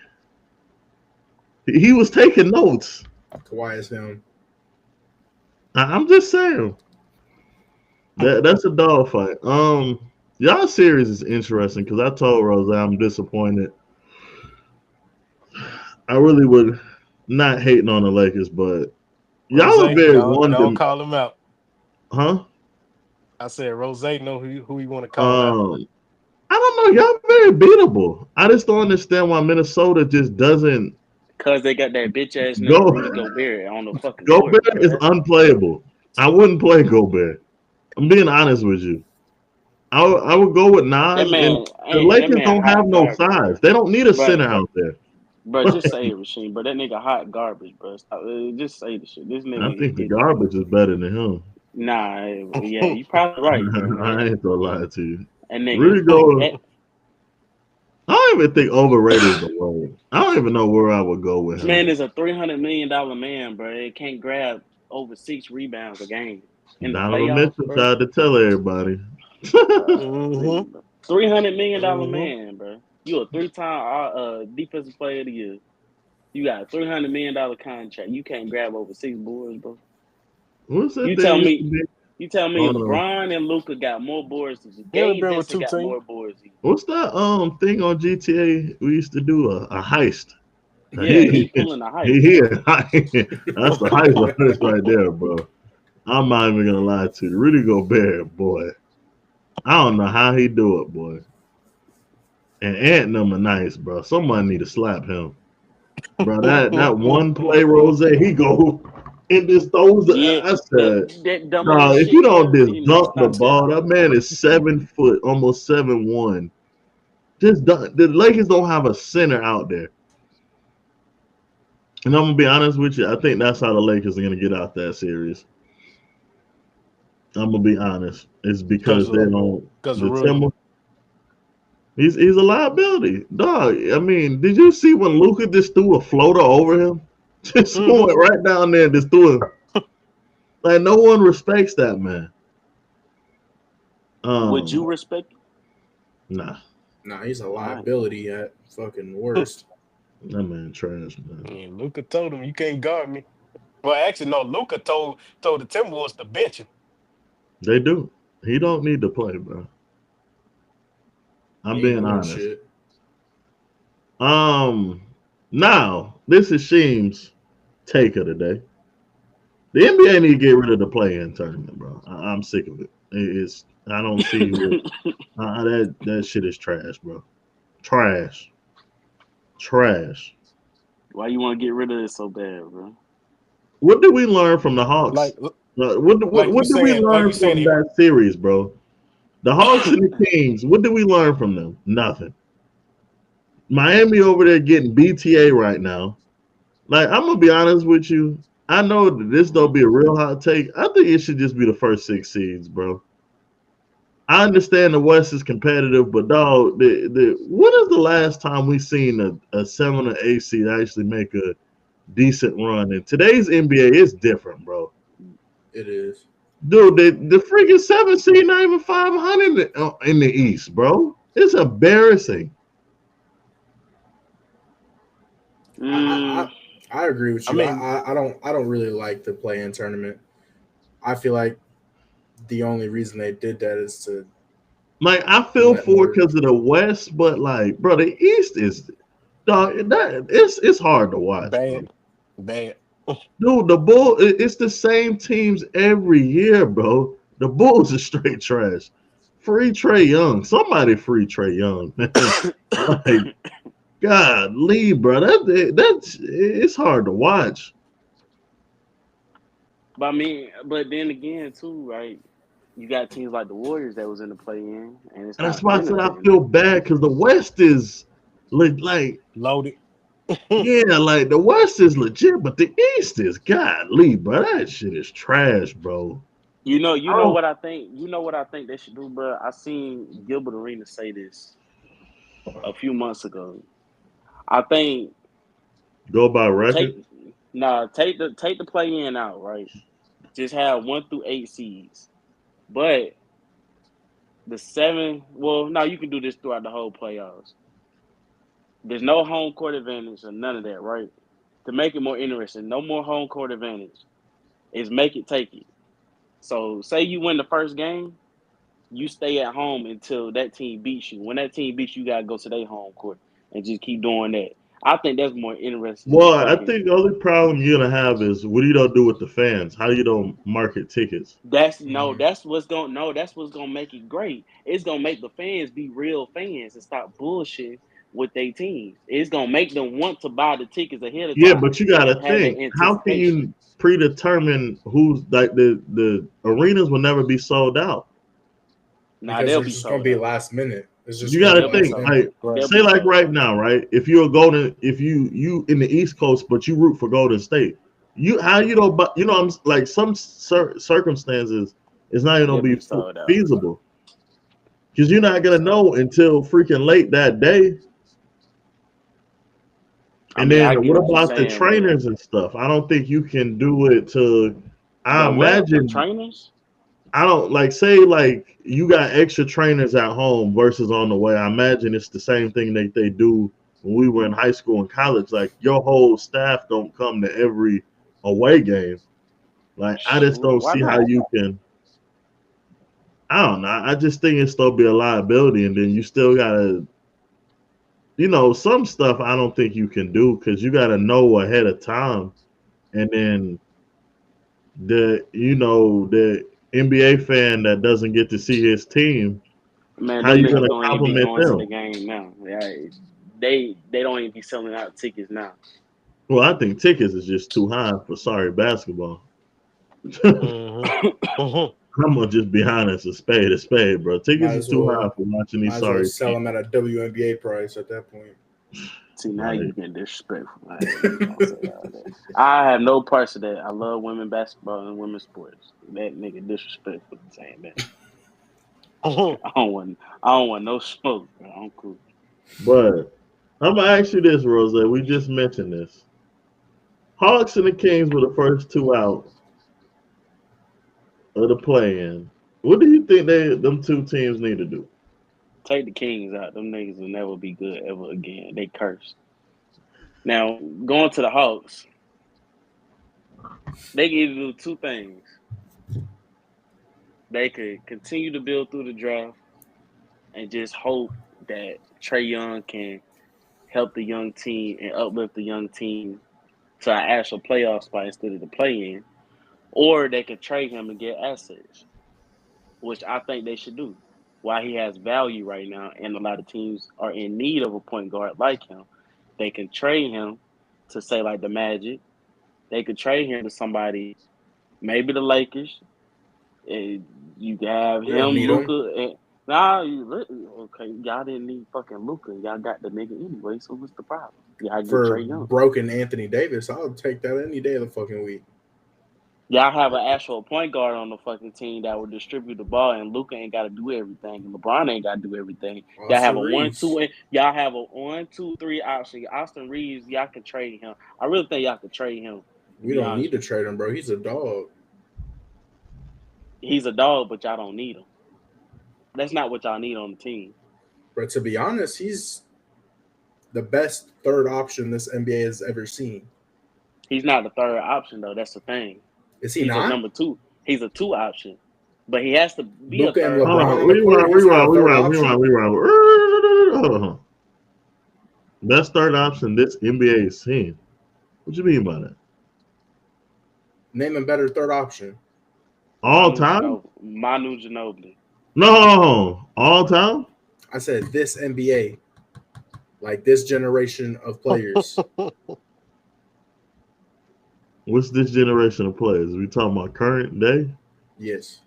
He was taking notes. Kawhi is him. I'm just saying. That's a dog fight. Y'all series is interesting because I told Rozay I'm disappointed. I really would not hating on the Lakers, but y'all are very don't call him out. Huh? I said Rozay know who you want to call out. I don't know. Y'all very beatable. I just don't understand why Minnesota just doesn't. Because they got that bitch ass nigga Gobert on the fucking Gobert court, is unplayable. I wouldn't play Gobert. I'm being honest with you. I would go with Nas. The Lakers don't have no size. They don't need a center out there. Bro, just say it, Sheem. Bro, that nigga hot garbage, bro. Just say the shit. This nigga. I think the garbage is better than him. Nah, yeah, you probably right. I ain't gonna lie to you. And nigga, really go. I don't even think overrated is the word. I don't even know where I would go with him. Man is a $300 million man, bro. It can't grab over 6 rebounds a game. Donovan Mitchell tried to tell everybody. $300 million man, bro. You a 3-time defensive player of the year. You got a $300 million contract. You can't grab over 6 boards, bro. What's that? You tell me LeBron and Luka got more boards than Gabe Vincent got more boards. What's that thing on GTA we used to do? A heist. Yeah, he's pulling a heist. That's the heist right there, bro. I'm not even gonna lie to you. Rudy Gobert, boy. I don't know how he do it, boy. And Ant number nice, bro. Somebody need to slap him. Bro, that one play, Rozay, he go and just throws the I said, no, if you don't just dunk the ball, that man is 7 foot, almost 7'1". Just dunk. The Lakers don't have a center out there. And I'm gonna be honest with you, I think that's how the Lakers are gonna get out that series. I'm gonna be honest. It's because they don't. He's a liability, dog. I mean, did you see when Luka just threw a floater over him? Just threw it right down there and just threw it. Like no one respects that man. Would you respect him? Nah, he's a liability at fucking worst. That man trash, man. And Luka told him you can't guard me. Well, actually, no. Luka told the Timberwolves to bench him. They do. He don't need to play, bro. I'm being honest. Shit. Now this is Sheem's take of the day. The NBA need to get rid of the play-in tournament, bro. I'm sick of it. I don't see that shit is trash, bro. Trash. Why you want to get rid of it so bad, bro? What did we learn from the Hawks? Like What did we like learn you saying, from that series, bro? The Hawks and the Kings. What did we learn from them? Nothing. Miami over there getting BTA right now. Like, I'm gonna be honest with you. I know that this don't be a real hot take. I think it should just be the first 6 seeds, bro. I understand the West is competitive, but dog, what is the last time we seen a 7 or 8 seed actually make a decent run? And today's NBA is different, bro. It is. Dude, the freaking 7 seed not even 500 in the East, bro. It's embarrassing. I agree with I you. mean, I don't really like the play-in tournament. I feel like the only reason they did that is to Like, I feel let for more. because of the West, but like, bro, the East is dog. It's hard to watch, bro. bad. Dude, it's the same teams every year, bro. The Bulls are straight trash. Free Trae Young. Somebody free Trae Young, man. Like, God, Lee, bro. That's it's hard to watch. But I mean, but then again, too, right? You got teams like the Warriors that was in the play-in, and it's And that's not why I said I benefiting feel them. bad because the West is like, Loaded. yeah, like the West is legit, but the East is godly, bro. That shit is trash, bro. You know Oh, what I think. You know what I think they should do, bro. I seen Gilbert Arenas say this a few months ago. I think go by take record. take the play-in out, right? Just have 1 through 8 seeds, but the 7. Well, no, you can do this throughout the whole playoffs. There's no home court advantage or none of that, right? To make it more interesting, no more home court advantage. Is make it take it. So say you win the first game, you stay at home until that team beats you. When that team beats you, you gotta go to their home court and just keep doing that. I think that's more interesting than Well, I fucking. think the only problem you're gonna have is what do you don't do with the fans? How you don't market tickets? That's no, Mhm. that's what's gonna no, that's what's gonna make it great. It's gonna make the fans be real fans and stop bullshit with their teams. It's gonna make them want to buy the tickets ahead of Yeah, time but you gotta and have that think. How can anticipation. you predetermine who's like the arenas will never be sold out? Nah, Because they'll they're be just gonna sold be out. last minute. It's just You gonna got be to They'll be last think sold minute. like out. Right. They'll say be like sold right out. now, right? If you're a Golden, if you in the East Coast, but you root for Golden State, you how you don't, but you know, I'm like some circumstances, it's not even gonna They'll be be sold out. feasible because you're They'll not be gonna sold know out. until freaking late that day. I And mean, I then get what what you're about the saying, but trainers and stuff? I don't think you can do it to. I the what? The imagine trainers? I don't like say like you got extra trainers at home versus on the way. I imagine it's the same thing that they do when we were in high school and college. Like your whole staff don't come to every away game. Like I just don't Why see how not? you can. I don't know. I just think it still be a liability, and then you still gotta, some stuff I don't think you can do because you gotta know ahead of time, and then the NBA fan that doesn't get to see his team, Man, how them you niggas gonna don't even be compliment going to them? the game now. Yeah, they don't even be selling out tickets now. Well, I think tickets is just too high for sorry basketball. hmm hmm I'm gonna just be honest, a spade, bro. Tickets Might is as too high well for watching might these as well sorry sell teams. them at a WNBA price at that point. See, now Like, you getting disrespectful. I ain't even gonna say all that. I have no parts of that. I love women basketball and women's sports. That nigga disrespectful for saying that. I don't want no smoke, bro. I'm cool. but I'm gonna ask you this, Rose. We just mentioned this. Hawks and the Kings were the first two out of the play-in. What do you think them two teams need to do? Take the Kings out. Them niggas will never be good ever again. They cursed. Now, going to the Hawks, they can either do two things. They could continue to build through the draft and just hope that Trae Young can help the young team and uplift the young team to an actual playoff spot instead of the play in, or they could trade him and get assets. which I think they should do. Why he has value right now, and a lot of teams are in need of a point guard like him. They can trade him to say like the Magic. They could trade him to somebody, maybe the Lakers. And you can have We don't him, need him. Luka. And okay, y'all didn't need fucking Luka. Y'all got the nigga anyway. So what's the problem? Y'all get For Trae Young. broken Anthony Davis, I'll take that any day of the fucking week. Y'all have an actual point guard on the fucking team that will distribute the ball, and Luka ain't got to do everything, and LeBron ain't got to do everything. Y'all have a Reeves. 1-2, and y'all have a 1-2-3 option. Austin Reeves, y'all can trade him. I really think y'all can trade him. We don't need to trade him, bro. He's a dog. He's a dog, but y'all don't need him. That's not what y'all need on the team. But to be honest, he's the best third option this NBA has ever seen. He's not the third option, though. That's the thing. Is he He's not? a number 2. He's a 2 option. But he has to be Luka a and third. LeBron. We Best third option this NBA is seeing. What you mean by that? Name a better third option. All time? Manu Ginobili. No, all time? I said this NBA. Like this generation of players. What's this generation of players? Are we talking about current day? Yes.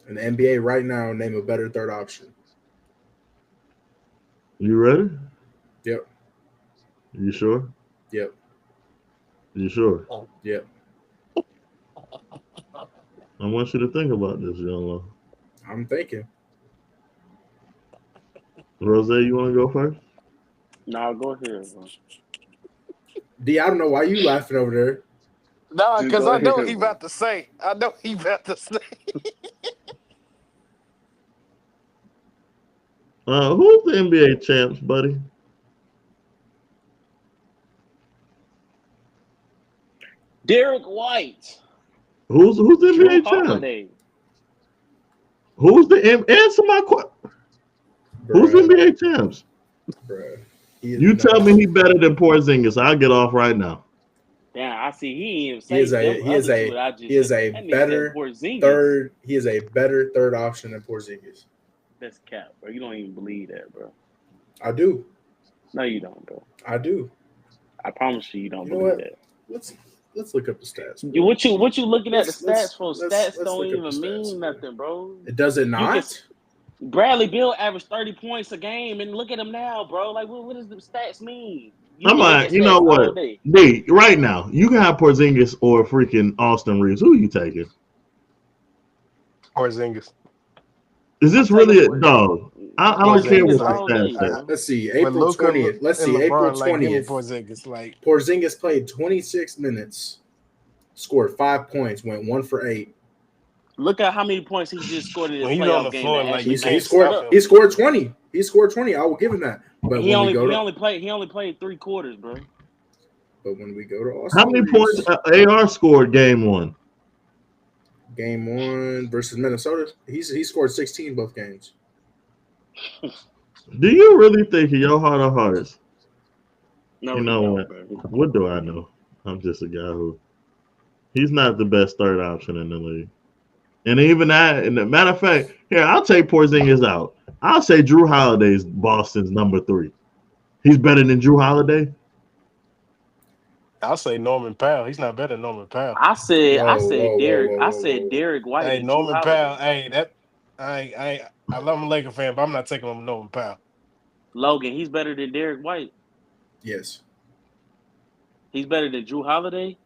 In the NBA right now, name a better third option. You ready? Yep. You sure? Yep. You sure? Yep. I want you to think about this, young love. I'm thinking. Rozay, you want to go first? No, go ahead, bro. D, I don't know why you laughing over there. No, Dude, because go I know ahead, he bro. about to say. I know he about to say. Who's the NBA champs, buddy? Derek White. Who's the Drew NBA champ? Holiday. Who's the answer my question? Who's the NBA champs? Bruh. You tell me he better than Porzingis. I'll get off right now. Damn, I see he ain't He is say he is a better third. He is a better third option than Porzingis. That's cap, bro. You don't even believe that, bro. I do. No, you don't, bro. I do. I promise you don't know believe what? that. Let's look up the stats. Bro. What you looking at the stats for? Let's Stats don't look up even the stats, mean bro. nothing, bro. It does it not? Bradley Beal averaged 30 points a game, and look at him now, bro. Like, what does the stats mean? You know what? D, right now, you can have Porzingis or freaking Austin Reeves. Who are you taking? Porzingis. Is this really a dog? I don't care what the stats say. Let's see, April 20th. Let's see, April 20th. Porzingis played 26 minutes, scored 5 points, went 1 for 8. Look at how many points he just scored in his He's playoff on the game. floor, like he scored 20. He scored 20. I will give him that. But he only played 3 quarters, bro. But when we go to Austin, how many points AR scored game 1? Game 1 versus Minnesota, he scored 16 both games. Do you really think in your heart of hearts? No, you know what? What do I know? I'm just a guy who he's not the best third option in the league. And even that, and the matter of fact, here, I'll take Porzingis out. I'll say Drew Holiday's Boston's number 3. He's better than Drew Holiday? I'll say Norman Powell. He's not better than Norman Powell. I said Derek White. Hey, Norman Powell. Hey, I love him, Laker fan, but I'm not taking him Norman Powell. Logan, he's better than Derek White. Yes. He's better than Drew Holiday.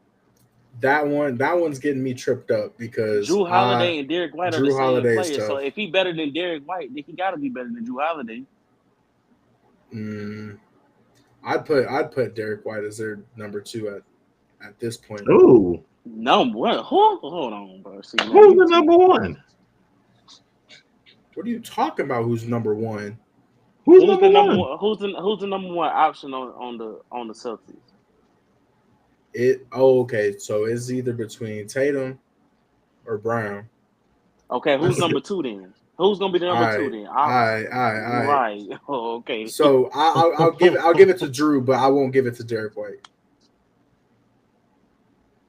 That one's getting me tripped up because Drew Holiday and Derek White are the same players. Tough. So if he's better than Derek White, then he got to be better than Drew Holiday. I'd put Derek White as their number 2 at this point. Oh, number 1. Hold on, bro. See, who's the number 1? What are you talking about? Who's number 1? Who's the number 1? Who's the number 1 option on the Celtics? Okay. So it's either between Tatum or Brown. Okay, who's number 2 then? Who's gonna be the number 2 then? All right. Right. Oh, okay. So I'll give it to Drew, but I won't give it to Derek White.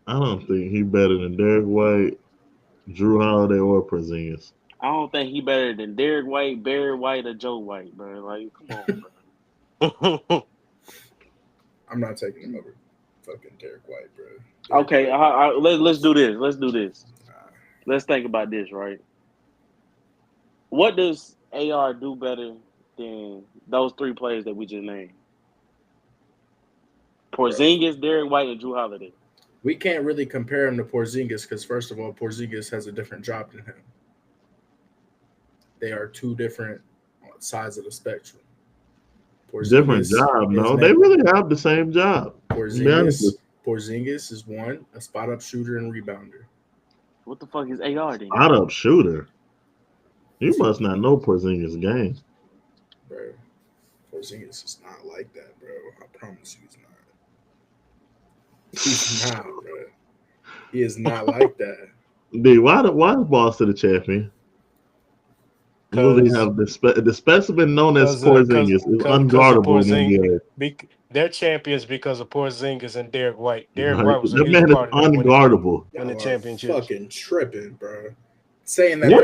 I don't think he's better than Derek White, Drew Holiday, or Porzingis. I don't think he better than Derek White, Barry White, or Joe White, bro. Like, come on, bro. I'm not taking him over fucking Derek White, bro. Derek Okay, White. let's do this. Let's do this. Let's think about this, right? What does AR do better than those three players that we just named? Porzingis, Derek White, and Drew Holiday. We can't really compare him to Porzingis because, first of all, Porzingis has a different job than him. They are two different sides of the spectrum. Different job. No, they really have the same job. Porzingis is one, a spot-up shooter and rebounder. What the fuck is AR then? Spot-up shooter? You must not know Porzingis' game. Bro, Porzingis is not like that, bro. I promise you he's not. He's not, bro. He is not like that. D, why is Boston the champion? Because they have the specimen known as Porzingis is unguardable in the NBA. They're champions because of Porzingis and Derek White. Derek White was a the huge man is part of unguardable. Win the championship. Fucking tripping, bro. Saying that No.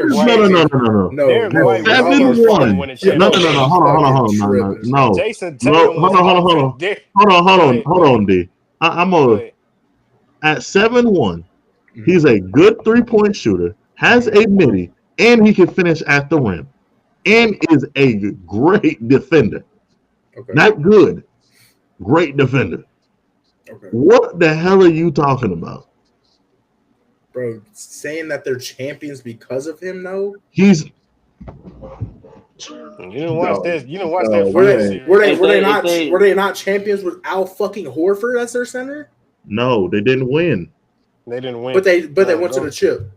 Derek White was 7-1. No. Hold on. No. Jaxson Tatum Hold on, D. I'm over at 7-1. He's a good 3-point shooter, has a midi, and he can finish at the rim, and is a great defender. Okay. Not good, great defender. Okay. What the hell are you talking about? Bro, saying that they're champions because of him, no? He's. You didn't watch this. You didn't watch that. Were they not champions with Al fucking Horford as their center? No, they didn't win. They didn't win. But they went to the chip.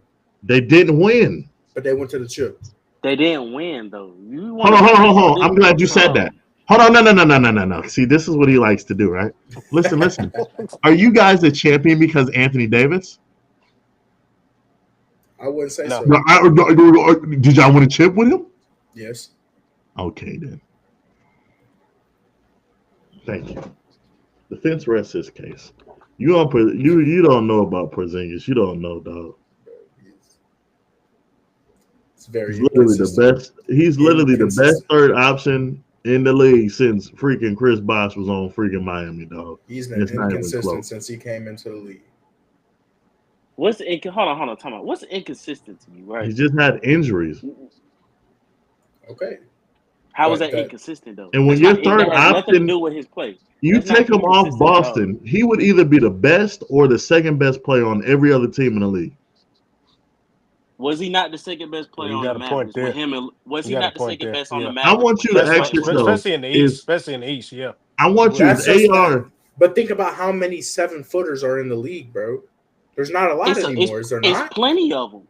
They didn't win. But they went to the chip. They didn't win though. Hold on. I'm glad you said that. Hold on. No. See, this is what he likes to do, right? Listen. Are you guys a champion because Anthony Davis? I wouldn't say so. Did y'all win a chip with him? Yes. Okay, then. Thank you. The fence rests his case. You don't know about Porzingis. You don't know, dog. He's literally the best. He's literally the best third option in the league since freaking Chris Bosh was on freaking Miami, dog. He's been inconsistent since he came into the league. Hold on, time out. What's inconsistent to you, right? He just had injuries. Okay. How was that inconsistent though? And when your third option, nothing to do with his play. You take him off Boston, he would either be the best or the second best player on every other team in the league. Was he not the second best player on the Mavericks? Was he not the second best on the Mavericks? I want you to ask yourself, especially in the East, yeah. I want you to AR. But think about how many 7-footers are in the league, bro. There's not a lot anymore. Is there not? It's plenty of them.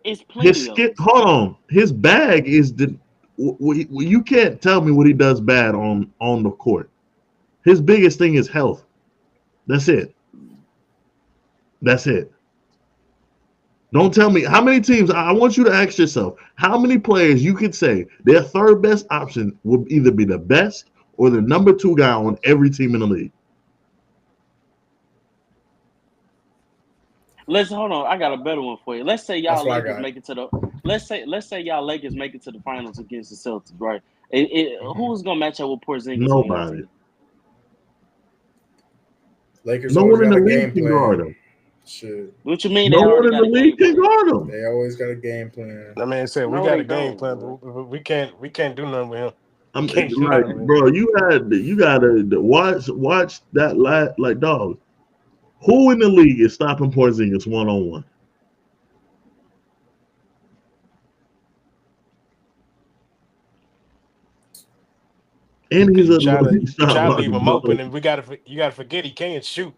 Hold on. His bag is you can't tell me what he does bad on the court. His biggest thing is health. That's it. Don't tell me how many teams. I want you to ask yourself how many players you could say their third best option would either be the best or the number 2 guy on every team in the league. Hold on. I got a better one for you. Let's say y'all Lakers make it to the. Let's say y'all Lakers make it to the finals against the Celtics, right? Who's gonna match up with Porzingis? Nobody. Lakers. No one in the league can guard him. Shit. What you mean? No one in the league can guard him. They always got a game plan. That man said we got a game plan, but we can't do nothing with him. I'm like, bro, you gotta watch that dog. Who in the league is stopping Porzingis 1-on-1? And he's try to leave him open, and you gotta forget he can't shoot.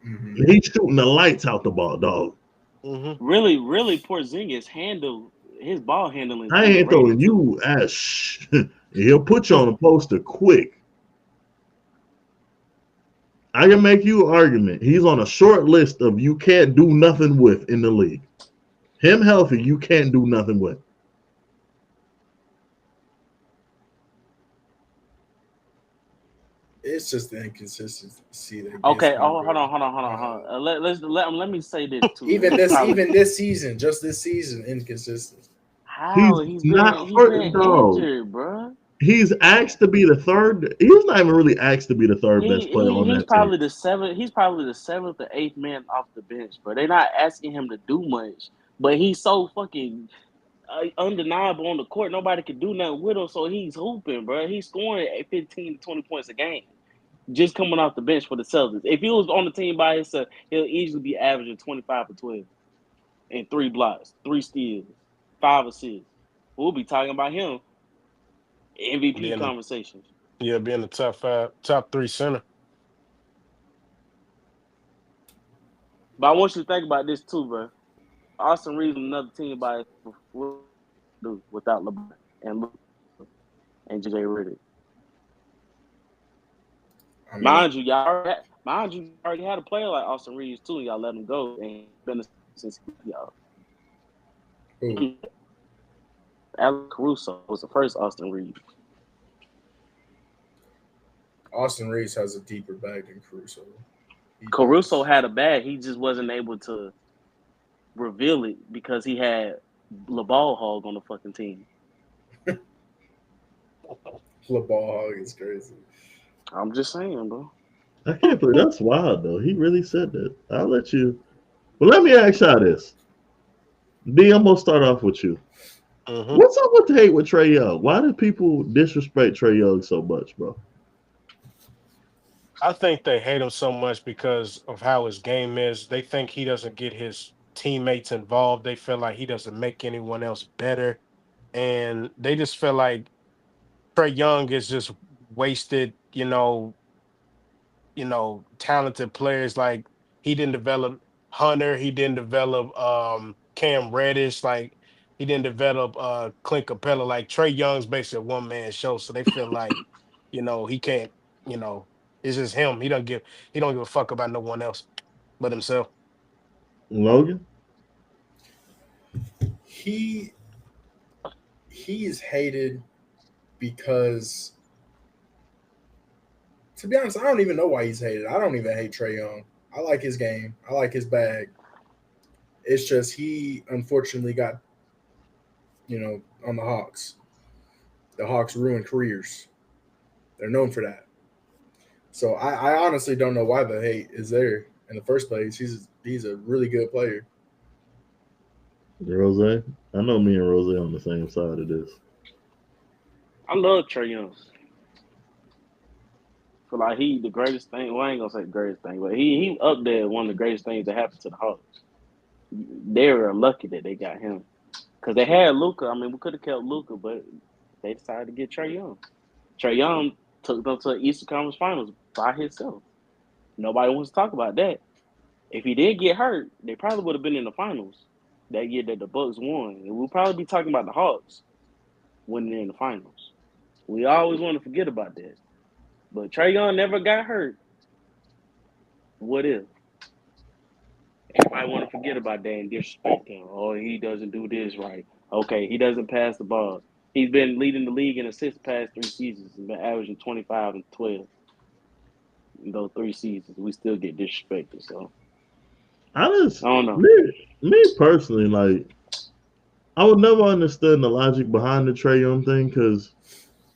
Mm-hmm. He's shooting the lights out the ball, dog. Mm-hmm. Really, Porzingis his ball handling. I ain't throwing you ass. He'll put you on a poster quick. I can make you an argument. He's on a short list of you can't do nothing with in the league. Him healthy, you can't do nothing with. It's just the inconsistency. Okay, hold on. Let me say this too. Even this season, inconsistent. How he's not hurt, been dog. injured, bro. He's asked to be the third. He's not even really asked to be the third best player on He's that team. probably the seventh. He's probably the seventh or eighth man off the bench, bro. They're not asking him to do much, but he's so fucking undeniable on the court. Nobody can do nothing with him, so he's hooping, bro. He's scoring at 15 to 20 points a game, just coming off the bench for the Celtics. If he was on the team by himself, he'll easily be averaging 25 to 12 and 3 blocks, 3 steals, 5 assists. We'll be talking about him MVP Being the conversations. being the top 3 center. But I want you to think about this too, bro. Austin Reeves on another team by do without LeBron and Luka and JJ Redick. I mean, Mind you, already had a player like Austin Reeves too, and y'all let him go and been since y'all. who? Alex Caruso was the first Austin Reeves. Austin Reeves has a deeper bag than Caruso. Caruso had a bag, he just wasn't able to reveal it because he had the ball hog on the fucking team. The ball hog is crazy. I'm just saying, bro. I can't believe that's wild though. He really said that. I'll let you. Well, let me ask y'all this. D, I'm gonna start off with you. Mm-hmm. What's up with the hate with Trae Young? Why do people disrespect Trae Young so much, bro? I think they hate him so much because of how his game is. They think he doesn't get his teammates involved. They feel like he doesn't make anyone else better. And they just feel like Trae Young is just wasted, talented players. Like he didn't develop Hunter, he didn't develop Cam Reddish, like he didn't develop Clint Capella. Like Trae Young's basically a one-man show. So they feel like, he can't, it's just him. He don't give a fuck about no one else but himself. Logan? He is hated because, to be honest, I don't even know why he's hated. I don't even hate Trae Young. I like his game. I like his bag. It's just he unfortunately got, on the Hawks. The Hawks ruined careers. They're known for that. So I honestly don't know why the hate is there in the first place. He's a really good player. Rozay? I know me and Rozay on the same side of this. I love Trae Young. Feel like he the greatest thing. Well, I ain't gonna say the greatest thing, but he up there one of the greatest things that happened to the Hawks. They were lucky that they got him because they had Luka. I mean, we could have kept Luka, but they decided to get Trae Young. Trae Young took them to the Eastern Conference Finals by himself. Nobody wants to talk about that. If he did get hurt, they probably would have been in the finals that year that the Bucks won, and we'll probably be talking about the Hawks winning in the finals. We always want to forget about that. But Trae Young never got hurt. What if? Everybody want to forget about that and disrespect him. Oh, he doesn't do this right. Okay, he doesn't pass the ball. He's been leading the league in assists past 3 seasons. He's been averaging 25 and 12 in those 3 seasons. We still get disrespected. So I don't know. Me personally, like, I would never understand the logic behind the Trae Young thing because,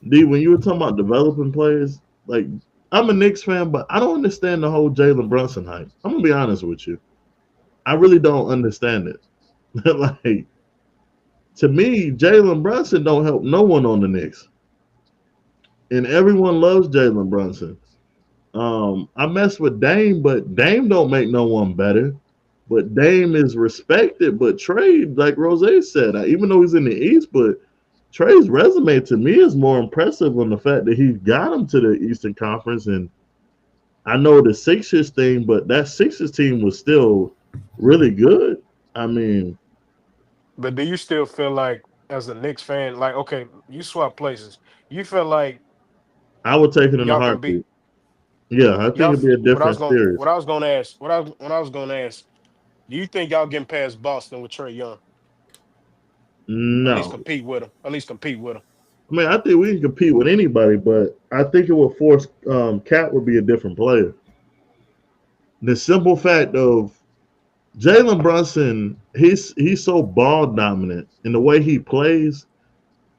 D, when you were talking about developing players, like, I'm a Knicks fan, but I don't understand the whole Jalen Brunson hype. I'm going to be honest with you. I really don't understand it. Like, to me, Jalen Brunson don't help no one on the Knicks. And everyone loves Jalen Brunson. I mess with Dame, but Dame don't make no one better. But Dame is respected. But Trae, like Rozay said, even though he's in the East, but Trae's resume to me is more impressive on the fact that he got him to the Eastern Conference. And I know the Sixers thing, but that Sixers team was still really good. I mean, But do you still feel like, as a Knicks fan, like, okay, you swap places, you feel like I would take it in a y'all can beat heartbeat. Yeah, I think y'all? it'd be a different series. What I was gonna ask, what I was gonna ask, do you think y'all getting past Boston with Trae Young? At least No. compete with him. At least compete with him. I mean, I think we can compete with anybody, but I think it would force Cat would be a different player. The simple fact of Jalen Brunson, he's so ball dominant in the way he plays.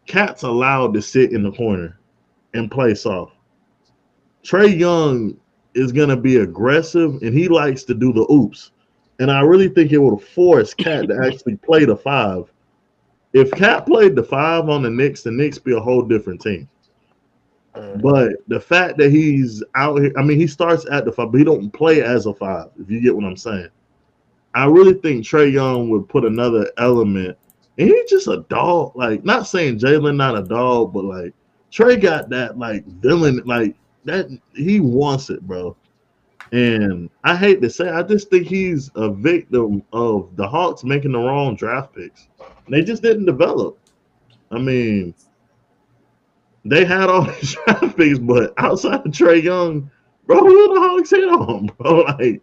Cat's allowed to sit in the corner and play soft. Trae Young is gonna be aggressive and he likes to do the oops. And I really think it would force Cat to actually play the five. If Cat played the five on the Knicks be a whole different team. But the fact that he's out here, I mean, he starts at the five, but he don't play as a five, if you get what I'm saying. I really think Trae Young would put another element. And he's just a dog. Like, not saying Jalen not a dog, but like Trae got that like villain, like that he wants it, bro. And I hate to say, I just think he's a victim of the Hawks making the wrong draft picks. They just didn't develop. I mean, they had all these draft picks, but outside of Trae Young, bro, who the Hawks hit on, bro? Like,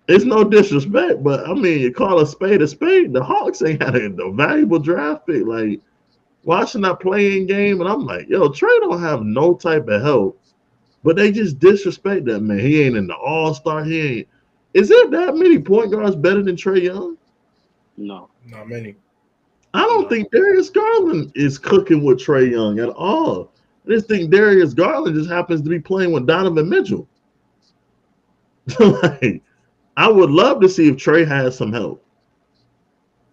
it's no disrespect, but I mean, you call a spade a spade. The Hawks ain't had a valuable draft pick. Like, watching that playing game, and I'm like, yo, Trae don't have no type of help, but they just disrespect that man. He ain't in the All-Star. He ain't. Is there that many point guards better than Trae Young? No, Not many. I don't think Darius Garland is cooking with Trae Young at all. I just think Darius Garland just happens to be playing with Donovan Mitchell. Like, I would love to see if Trae has some help.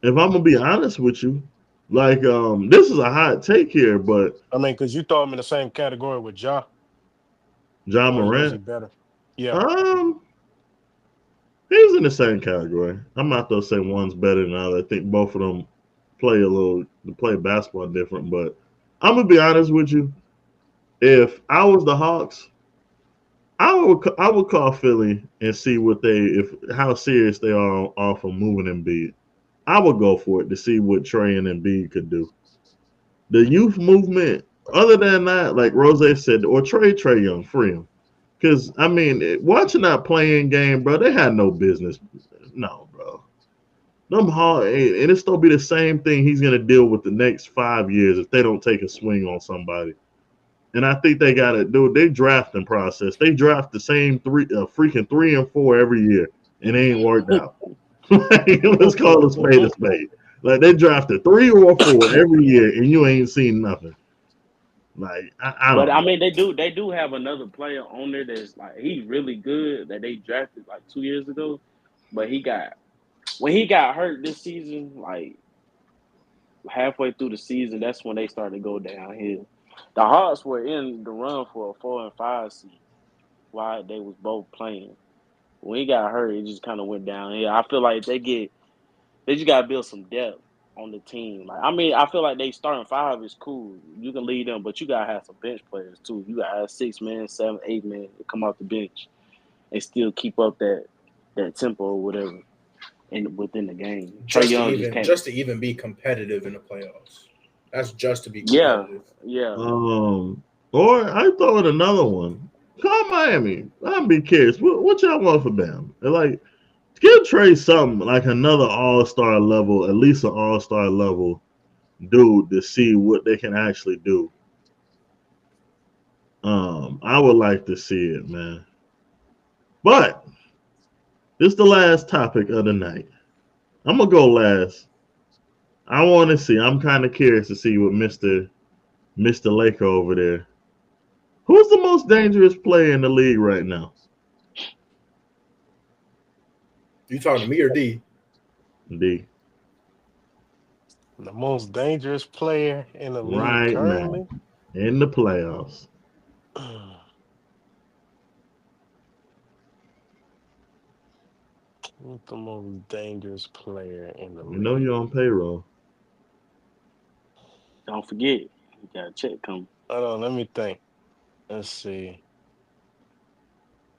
If I'm gonna be honest with you, like this is a hot take here, but I mean, because you throw him in the same category with Ja. John Or was he Morant, better? Yeah. he's in the same category. I'm not gonna say one's better than the other. I think both of them play basketball different. But I'm gonna be honest with you. If I was the Hawks, I would call Philly and see how serious they are off of moving Embiid. I would go for it to see what Trae and Embiid could do. The youth movement, other than that, like Rozay said, or Trae Young, free him. Because I mean, watching that playing game, bro, they had no business. No, bro. Them hard, and it's still be the same thing he's gonna deal with the next 5 years if they don't take a swing on somebody. And I think they got to do their drafting process. They draft the same freaking 3 and 4 every year, and it ain't worked out. Let's call a spade a spade. Like they drafted 3 or 4 every year, and you ain't seen nothing. Like I but don't I know. mean they do have another player on there that's like he's really good that they drafted like 2 years ago, but when he got hurt this season, like halfway through the season, that's when they started to go downhill. The Hawks were in the run for a 4 and 5 seed while they was both playing. When he got hurt, it just kind of went downhill. I feel like they just gotta build some depth on the team. Like I mean, I feel like they starting five is cool. You can lead them, but you gotta have some bench players too. You gotta have 6 men, 7, 8 men to come off the bench and still keep up that tempo or whatever within the game. Trae Young just can't. Just to even be competitive in the playoffs. That's just to be Yeah, competitive. yeah. Or I throw in another one. Call Miami. I'd be curious. What y'all want for them? Like, give Trae something like another All-Star level, at least an All-Star level dude to see what they can actually do. I would like to see it, man. But this is the last topic of the night. I'm gonna go last. I want to see. I'm kind of curious to see what Mr. Laker over there. Who's the most dangerous player in the league right now? You talking to me or D? D. The most dangerous player in the league Right currently. now in the playoffs. Who's the most dangerous player in the league? You know you're on payroll. Don't forget, you got a check coming. Hold on, let me think. Let's see.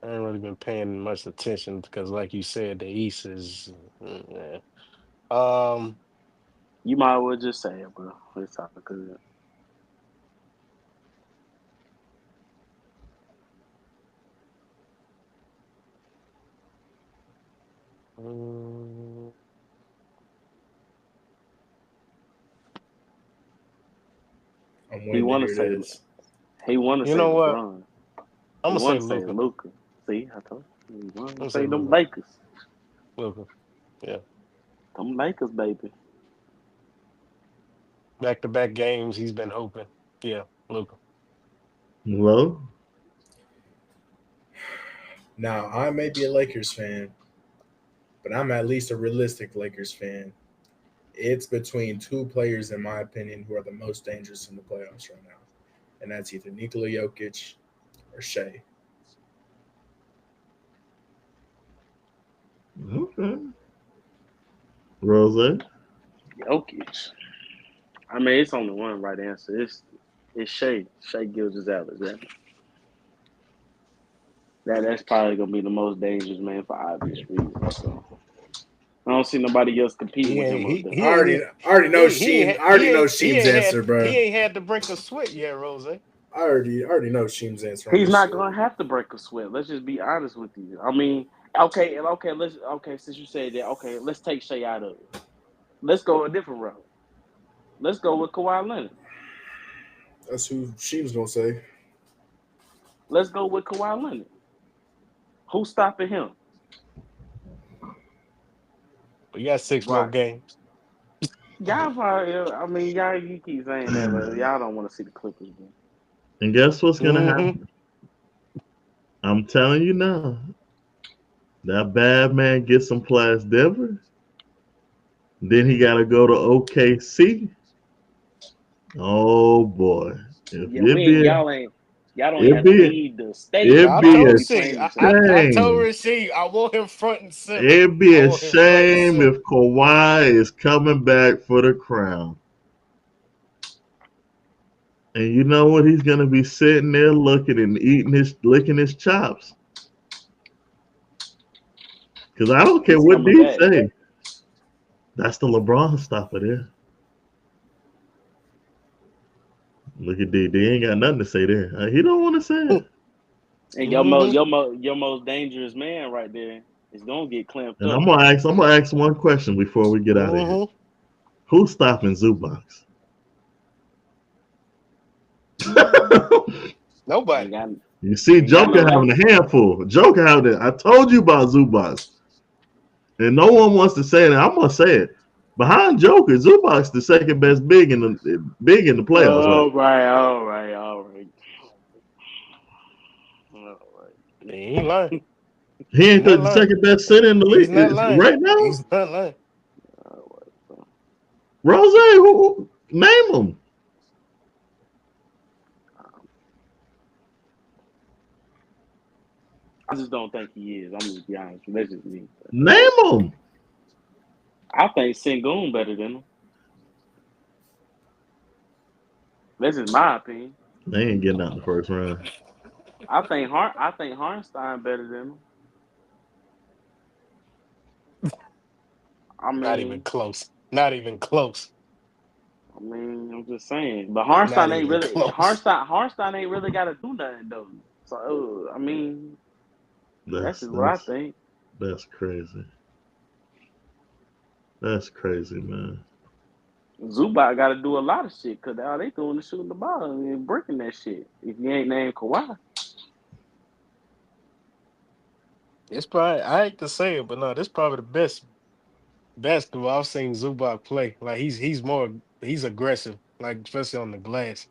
I ain't really been paying much attention because, like you said, the East is. Yeah. You might as well just say it, bro. It's all good. He want to say He want to You say know what? LeBron. I'm He gonna say want to say Luka. Luka. See, I told you. He want I'm to say them Luka. Lakers. Luka. Yeah. Them Lakers, baby. Back-to-back games, he's been hoping. Yeah, Luka. Well, Now, I may be a Lakers fan, but I'm at least a realistic Lakers fan. It's between two players, in my opinion, who are the most dangerous in the playoffs right now, and that's either Nikola Jokic or Shea. okay. Rozay. Jokic. I mean, it's only one right answer. It's Shea Gilgeous-Alexander. That's probably gonna be the most dangerous man for obvious reasons. So I don't see nobody else competing with him up there. I already know Sheem's answer, bro. He ain't had to break a sweat yet, Rose. I already know Sheem's answer. He's not gonna have to break a sweat. Let's just be honest with you. I mean, okay. Since you said that, okay, let's take Shea out of it. Let's go a different route. Let's go with Kawhi Leonard. That's who Sheem's gonna say. Let's go with Kawhi Leonard. Who's stopping him? We got 6 more games. Y'all probably, I mean, y'all you keep saying that, but y'all don't want to see the Clippers win. And guess what's gonna happen? I'm telling you now. That bad man gets some Plas Denver. Then he gotta go to OKC. Oh boy. Y'all don't have to leave the stadium. I told Rasheed, I want him front and center. It'd be a shame if Kawhi is coming back for the crown. And you know what? He's gonna be sitting there looking and licking his chops. Because I don't care what they say. That's the LeBron stopper there. Look at D. D ain't got nothing to say there. He don't want to say it. And your most dangerous man right there is gonna get clamped up. I'm gonna ask one question before we get out of here. Who's stopping Zubac? Nobody. You see, Joker having a handful. Joker having it. I told you about Zubac. And no one wants to say that. I'm gonna say it. Behind Joker, Zubac's the second best big in the playoffs. All right. He ain't lying. He ain't the second best center in the league right now. He's not lying. Rozay, who name him? I just don't think he is. I'm gonna be honest. That's just me. Name him. I think Sengun better than him. This is my opinion. They ain't getting out in the first round. I think Hartenstein better than him. I mean, not even close. Not even close. I mean, I'm just saying. But Hartenstein ain't really Hartenstein ain't really gotta do nothing though. So I mean, that's what I think. That's crazy. That's crazy, man. Zubac got to do a lot of shit because all they doing is shooting the ball and breaking that shit. If you ain't named Kawhi, it's probably, I hate to say it, but no, this is probably the best basketball I've seen Zubac play. Like he's aggressive, like especially on the glass.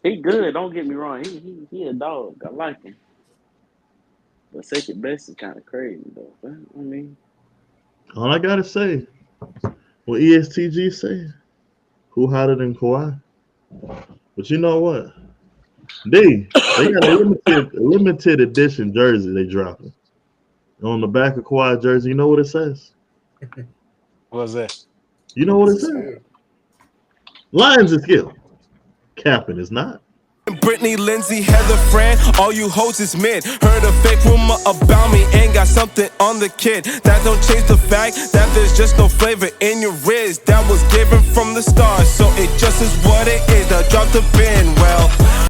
he good. Don't get me wrong. He a dog. I like him. But second best is kind of crazy though. But, I mean. All I gotta say, what ESTG say, who hotter than Kawhi? But you know what? They got a limited edition jersey they dropping. On the back of Kawhi jersey, you know what it says? What's that? You know what it says? Lions is skill. Cappin is not. Brittany, Lindsay, Heather, Fran, all you hoes is mid. Heard a fake rumor about me and got something on the kid. That don't change the fact that there's just no flavor in your wrist. That was given from the start, so it just is what it is. Now drop the pin, well,